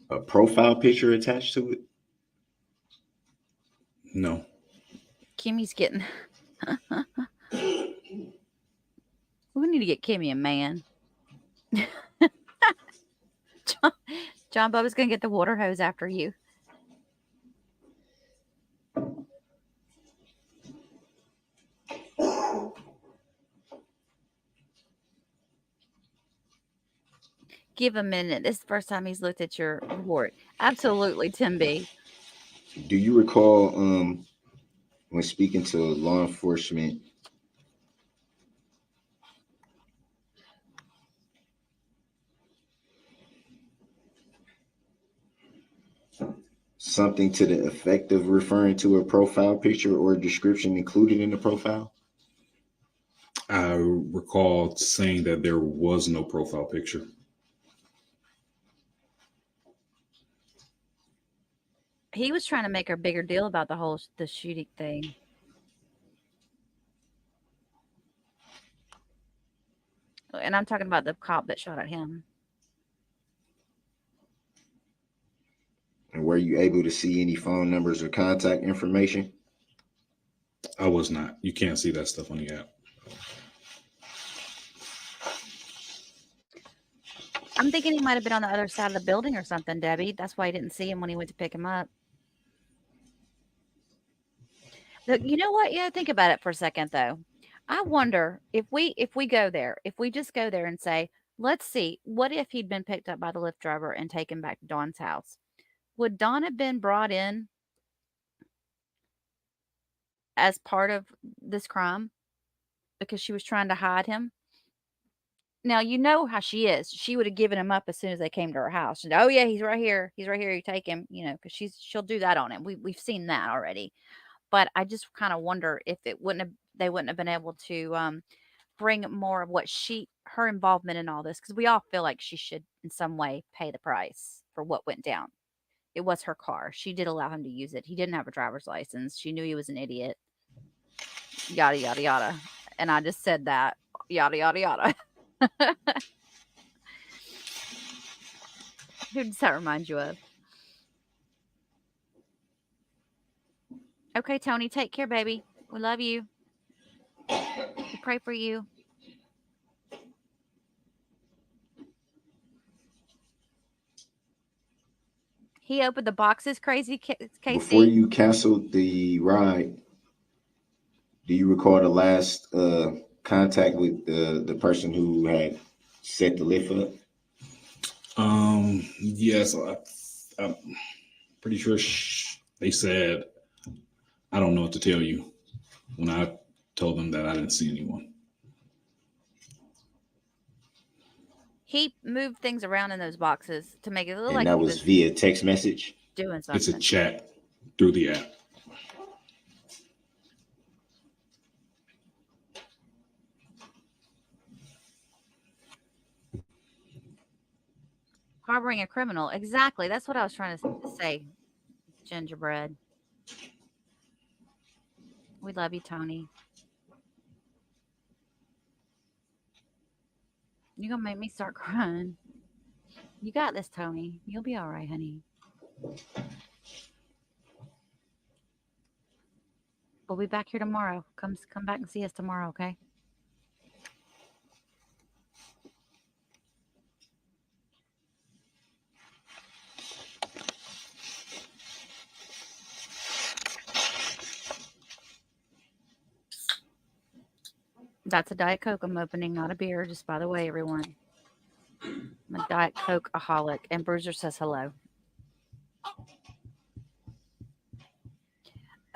a profile picture attached to it? No. Kimmy's getting. We need to get Kimmy a man. John Bubba's gonna get the water hose after you. Give a minute. This is the first time he's looked at your report. Absolutely, Tim B. Do you recall when speaking to law enforcement, something to the effect of referring to a profile picture or description included in the profile? I recall saying that there was no profile picture. He was trying to make a bigger deal about the shooting thing. And I'm talking about the cop that shot at him. And were you able to see any phone numbers or contact information? I was not. You can't see that stuff on the app. I'm thinking he might have been on the other side of the building or something, Debbie. That's why I didn't see him when he went to pick him up. Look, you know what? Yeah, think about it for a second though. I wonder if we go there, if we just go there and say, let's see, what if he'd been picked up by the Lyft driver and taken back to Dawn's house? Would Dawn have been brought in as part of this crime because she was trying to hide him? Now, you know how she is. She would have given him up as soon as they came to her house. And, oh yeah, he's right here. He's right here. You take him, because she'll do that on him. We've seen that already. But I just kind of wonder if they wouldn't have been able to bring more of her involvement in all this, because we all feel like she should in some way pay the price for what went down. It was her car. She did allow him to use it. He didn't have a driver's license. She knew he was an idiot. Yada yada yada. And I just said that. Yada yada yada. Who does that remind you of? Okay, Tony, take care, baby. We love you. We pray for you. He opened the boxes, crazy Casey. Before you canceled the ride, do you recall the last contact with the person who had set the lift up? Yes, I'm pretty sure they said, I don't know what to tell you, when I told them that I didn't see anyone. He moved things around in those boxes to make it look And like that he was via text message? Doing something. It's a chat through the app. Harboring a criminal. Exactly. That's what I was trying to say, Gingerbread. We love you, Tony. You're going to make me start crying. You got this, Tony. You'll be all right, honey. We'll be back here tomorrow. Come back and see us tomorrow, okay? That's a Diet Coke I'm opening, not a beer, just by the way, everyone. I'm a Diet Coke-aholic, and Bruiser says hello.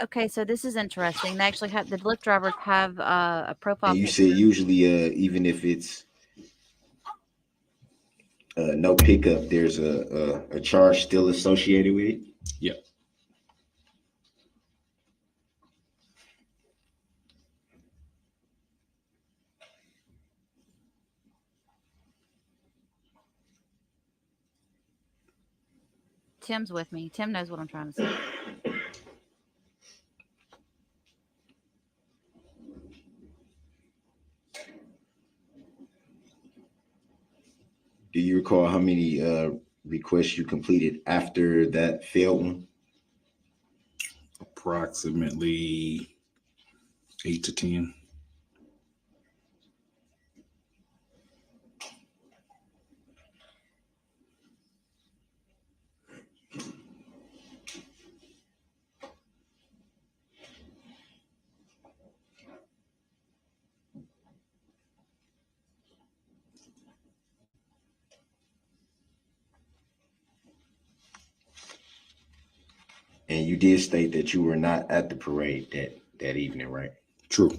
Okay, so this is interesting. They actually have the Lyft drivers have a profile. And you picture. said usually, even if it's no pickup, there's a charge still associated with it? Yep. Tim's with me. Tim knows what I'm trying to say. Do you recall how many requests you completed after that failed one? Approximately 8 to 10. And you did state that you were not at the parade that evening, right? True.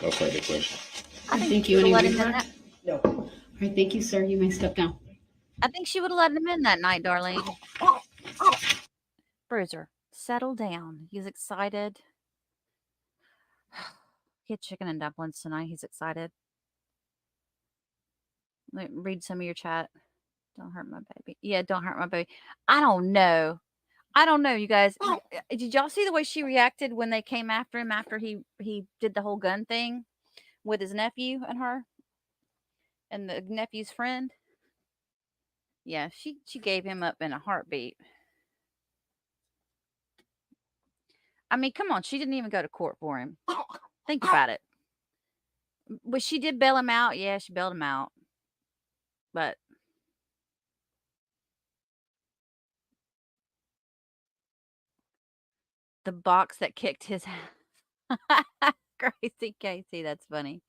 No further question. I think you let anyway. him in that. No. All right, thank you, sir. You may step down. I think she would have let him in that night, Darlene. Bruiser, settle down. He's excited. He had chicken and dumplings tonight. He's excited. Read some of your chat. Don't hurt my baby. Yeah, don't hurt my baby. I don't know, you guys. Did y'all see the way she reacted when they came after him after he did the whole gun thing with his nephew and her and the nephew's friend? Yeah, she gave him up in a heartbeat. I mean, come on. She didn't even go to court for him. Think about it. But she did bail him out. Yeah, she bailed him out. But the box that kicked his crazy Casey. That's funny.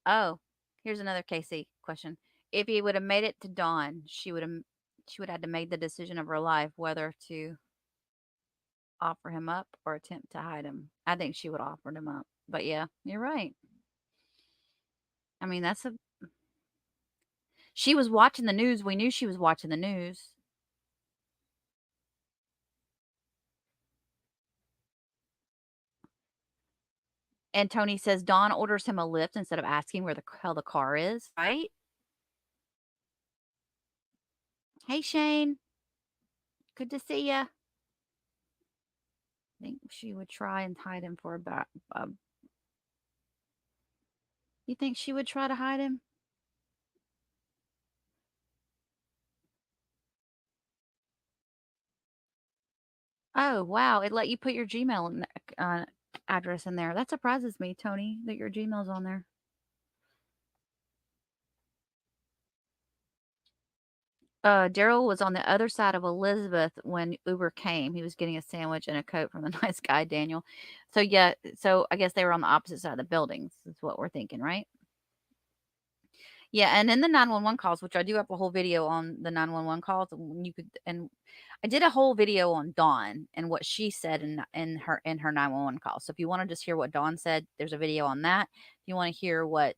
Oh, here's another Casey question. If he would have made it to Dawn, she would have had to make the decision of her life whether to offer him up or attempt to hide him. I think she would have offered him up. But yeah, you're right. I mean, she was watching the news. We knew she was watching the news. And Tony says Dawn orders him a lift instead of asking where the hell the car is, right? Hey, Shane. Good to see ya. I think she would try and hide him for about. You think she would try to hide him? Oh, wow. It let you put your Gmail address in there. That surprises me, Tony, that your Gmail's on there. Daryl was on the other side of Elizabeth when Uber came. He was getting a sandwich and a coat from the nice guy, Daniel. So, yeah, so I guess they were on the opposite side of the buildings, is what we're thinking, right? Yeah, and in the 911 calls, which I do have a whole video on the 911 calls, and I did a whole video on Dawn and what she said in her 911 call. So if you want to just hear what Dawn said, there's a video on that. If you want to hear what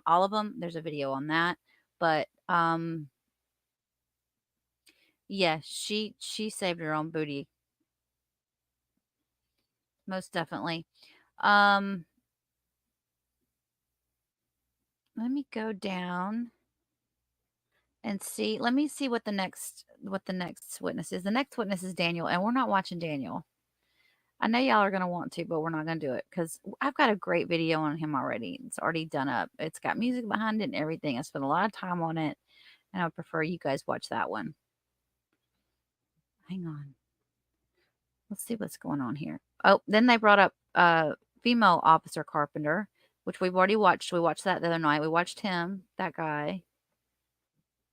all of them, there's a video on that. But yeah, she saved her own booty. Most definitely. Let me go down and see. Let me see what the next witness is. The next witness is Daniel, and we're not watching Daniel. I know y'all are going to want to, but we're not going to do it because I've got a great video on him already. It's already done up. It's got music behind it and everything. I spent a lot of time on it, and I would prefer you guys watch that one. Hang on. Let's see what's going on here. Oh, then they brought up female officer Carpenter, which we've already watched. We watched that the other night. We watched him, that guy.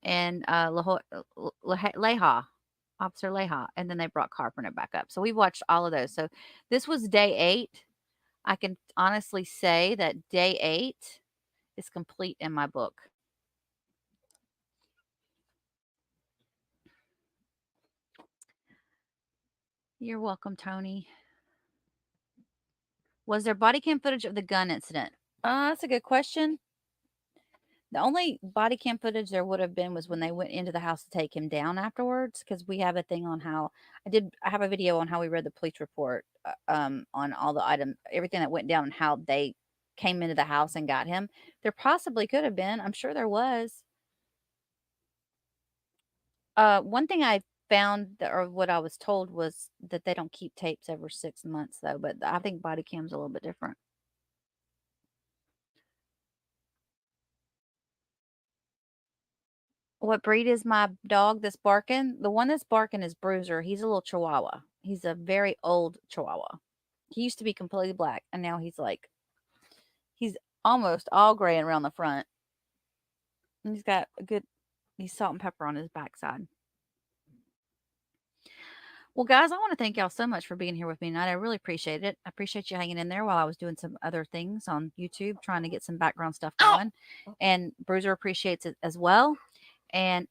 And Leha, Officer Leha. And then they brought Carpenter back up. So we've watched all of those. So this was day 8. I can honestly say that day 8 is complete in my book. You're welcome, Tony. Was there body cam footage of the gun incident? That's a good question. The only body cam footage there would have been was when they went into the house to take him down afterwards, because we have a thing on how I have a video on how we read the police report on all the items, everything that went down, and how they came into the house and got him. There possibly could have been. I'm sure there was. One thing I found or what I was told was that they don't keep tapes every 6 months though, but I think body cam's a little bit different. What breed is my dog that's barking? The one that's barking is Bruiser. He's a little Chihuahua. He's a very old Chihuahua. He used to be completely black, and now he's almost all gray around the front. And he's salt and pepper on his backside. Well, guys, I want to thank y'all so much for being here with me tonight. I really appreciate it. I appreciate you hanging in there while I was doing some other things on YouTube, trying to get some background stuff going. And Bruiser appreciates it as well. And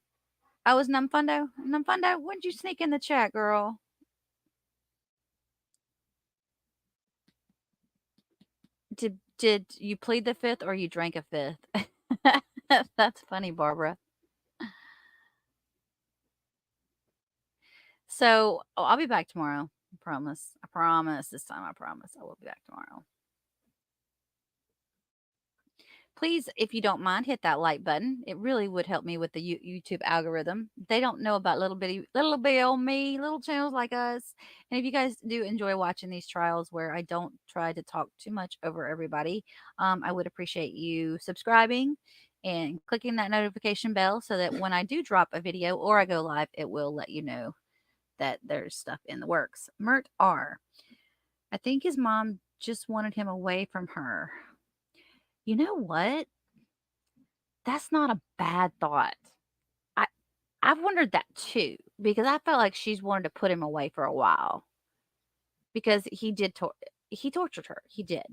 I was Numfundo. Numfundo, when did you sneak in the chat, girl? Did you plead the 5th or you drank a 5th? That's funny, Barbara. So, I'll be back tomorrow. I promise. I promise. This time I promise I will be back tomorrow. Please, if you don't mind, hit that like button. It really would help me with the YouTube algorithm. They don't know about little bitty old me, little channels like us. And if you guys do enjoy watching these trials where I don't try to talk too much over everybody, I would appreciate you subscribing and clicking that notification bell so that when I do drop a video or I go live, it will let you know that there's stuff in the works. Mert R. I think his mom just wanted him away from her. You know what? That's not a bad thought. I've wondered that too, because I felt like she's wanted to put him away for a while. Because he tortured her. He did.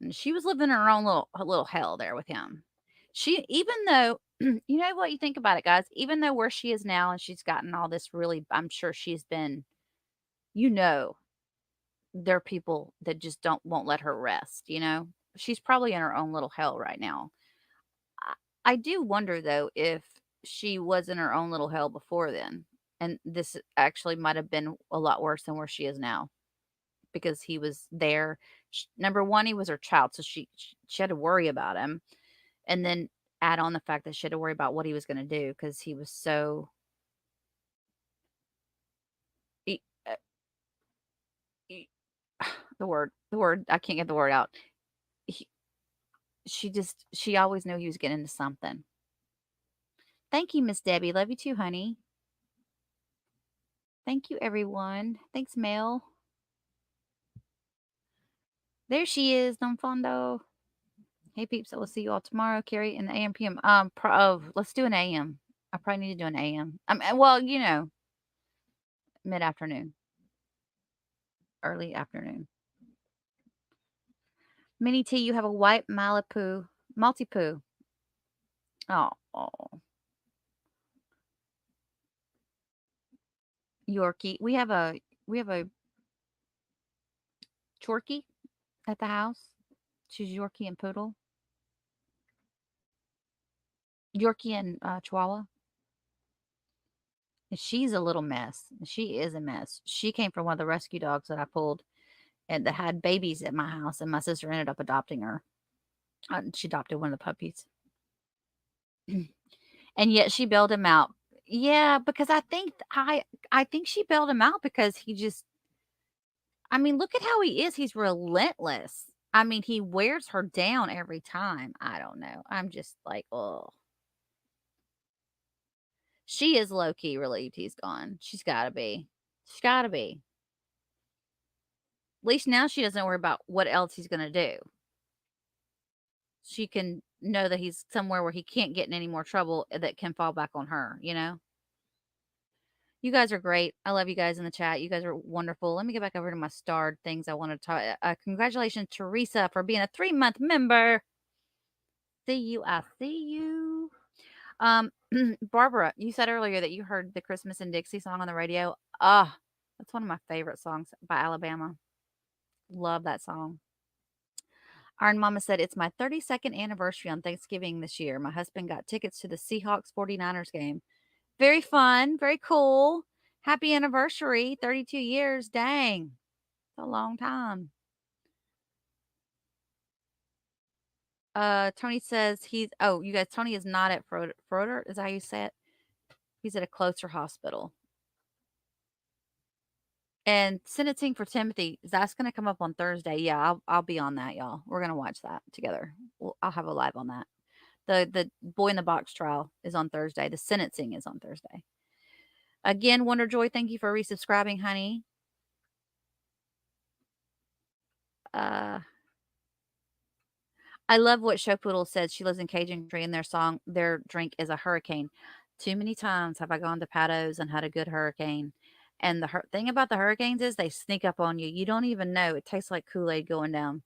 And she was living in her own little hell there with him. Even though, you know what, you think about it, guys, even though where she is now and she's gotten all this really, I'm sure she's been, there are people that just won't let her rest, She's probably in her own little hell right now. I do wonder, though, if she was in her own little hell before then. And this actually might have been a lot worse than where she is now. Because he was there. Number one, he was her child. So she had to worry about him. And then add on the fact that she had to worry about what he was going to do. Because he was so... the word, I can't get the word out. She always knew he was getting into something. Thank you, Miss Debbie. Love you too, honey. Thank you, everyone. Thanks, Mel. There she is, Don Fondo. Hey, peeps. I will see you all tomorrow, Carrie, in the AM PM. Let's do an AM. I probably need to do an AM. Well, mid-afternoon. Early afternoon. Minnie T, you have a white Maltipoo. Oh. Yorkie. We have a Chorky at the house. She's Yorkie and Poodle. Yorkie and Chihuahua. And she's a little mess. She is a mess. She came from one of the rescue dogs that I pulled and that had babies at my house, and my sister ended up adopting her. She adopted one of the puppies. And yet she bailed him out. Yeah, because I think she bailed him out because he just... look at how he is. He's relentless. He wears her down every time. I don't know. I'm just like, oh. She is low-key relieved he's gone. She's got to be. She's got to be. At least now she doesn't worry about what else he's going to do. She can know that he's somewhere where he can't get in any more trouble that can fall back on her, You guys are great. I love you guys in the chat. You guys are wonderful. Let me get back over to my starred things I want to talk. Congratulations, Teresa, for being a 3-month member. See you. I see you. Barbara, you said earlier that you heard the Christmas in Dixie song on the radio. That's one of my favorite songs by Alabama. Love that song. Iron Mama said, it's my 32nd anniversary on Thanksgiving this year. My husband got tickets to the Seahawks 49ers game. Very fun. Very cool. Happy anniversary. 32 years. Dang. It's a long time. Tony says you guys, Tony is not at Froder. Is that how you say it? He's at a closer hospital. And sentencing for Timothy, that's going to come up on Thursday. Yeah, I'll be on that, y'all. We're going to watch that together. I'll have a live on that. The Boy in the Box trial is on Thursday. The sentencing is on Thursday. Again, Wonder Joy, thank you for resubscribing, honey. I love what Showpoodle said. She lives in Cajun Country, and their drink is a hurricane. Too many times have I gone to Pato's and had a good hurricane. And the thing about the hurricanes is they sneak up on you. You don't even know. It tastes like Kool-Aid going down.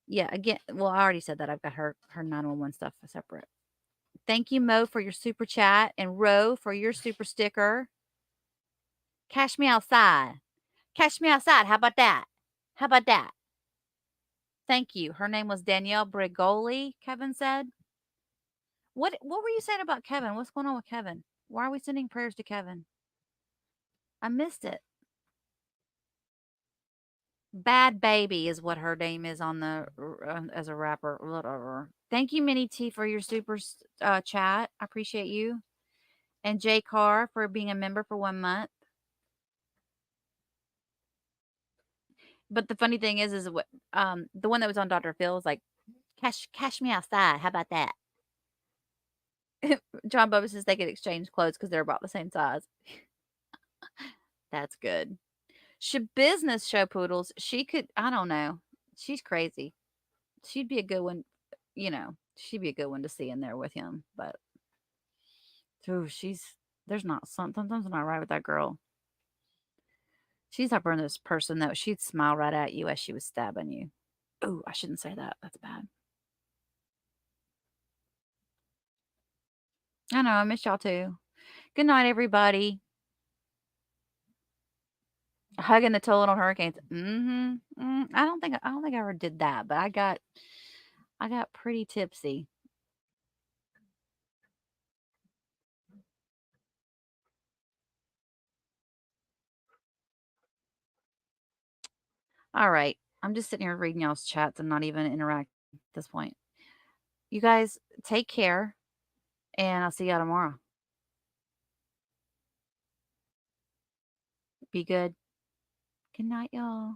Yeah, again, well, I already said that. I've got her 911 stuff separate. Thank you, Mo, for your super chat. And Ro for your super sticker. Cash me outside. Cash me outside. How about that? How about that? Thank you. Her name was Danielle Brigoli, Kevin said. What were you saying about Kevin? What's going on with Kevin? Why are we sending prayers to Kevin? I missed it. Bad Baby is what her name is on the as a rapper. Whatever. Thank you, Minnie T, for your super chat. I appreciate you. And Jay Carr for being a member for 1 month. But the funny thing is what the one that was on Dr. Phil was like, cash me outside. How about that? John Bubba says they could exchange clothes because they're about the same size. That's good. Business show poodles. She could, I don't know. She's crazy. She'd be a good one, she'd be a good one to see in there with him. But, ooh, there's not something's not right with that girl. She's up on this person, though. She'd smile right at you as she was stabbing you. Ooh, I shouldn't say that. That's bad. I know. I miss y'all too. Good night, everybody. Hugging the toilet on hurricanes. I don't think I ever did that, but I got pretty tipsy. All right. I'm just sitting here reading y'all's chats and not even interacting at this point. You guys take care, and I'll see y'all tomorrow. Be good. Good night, y'all.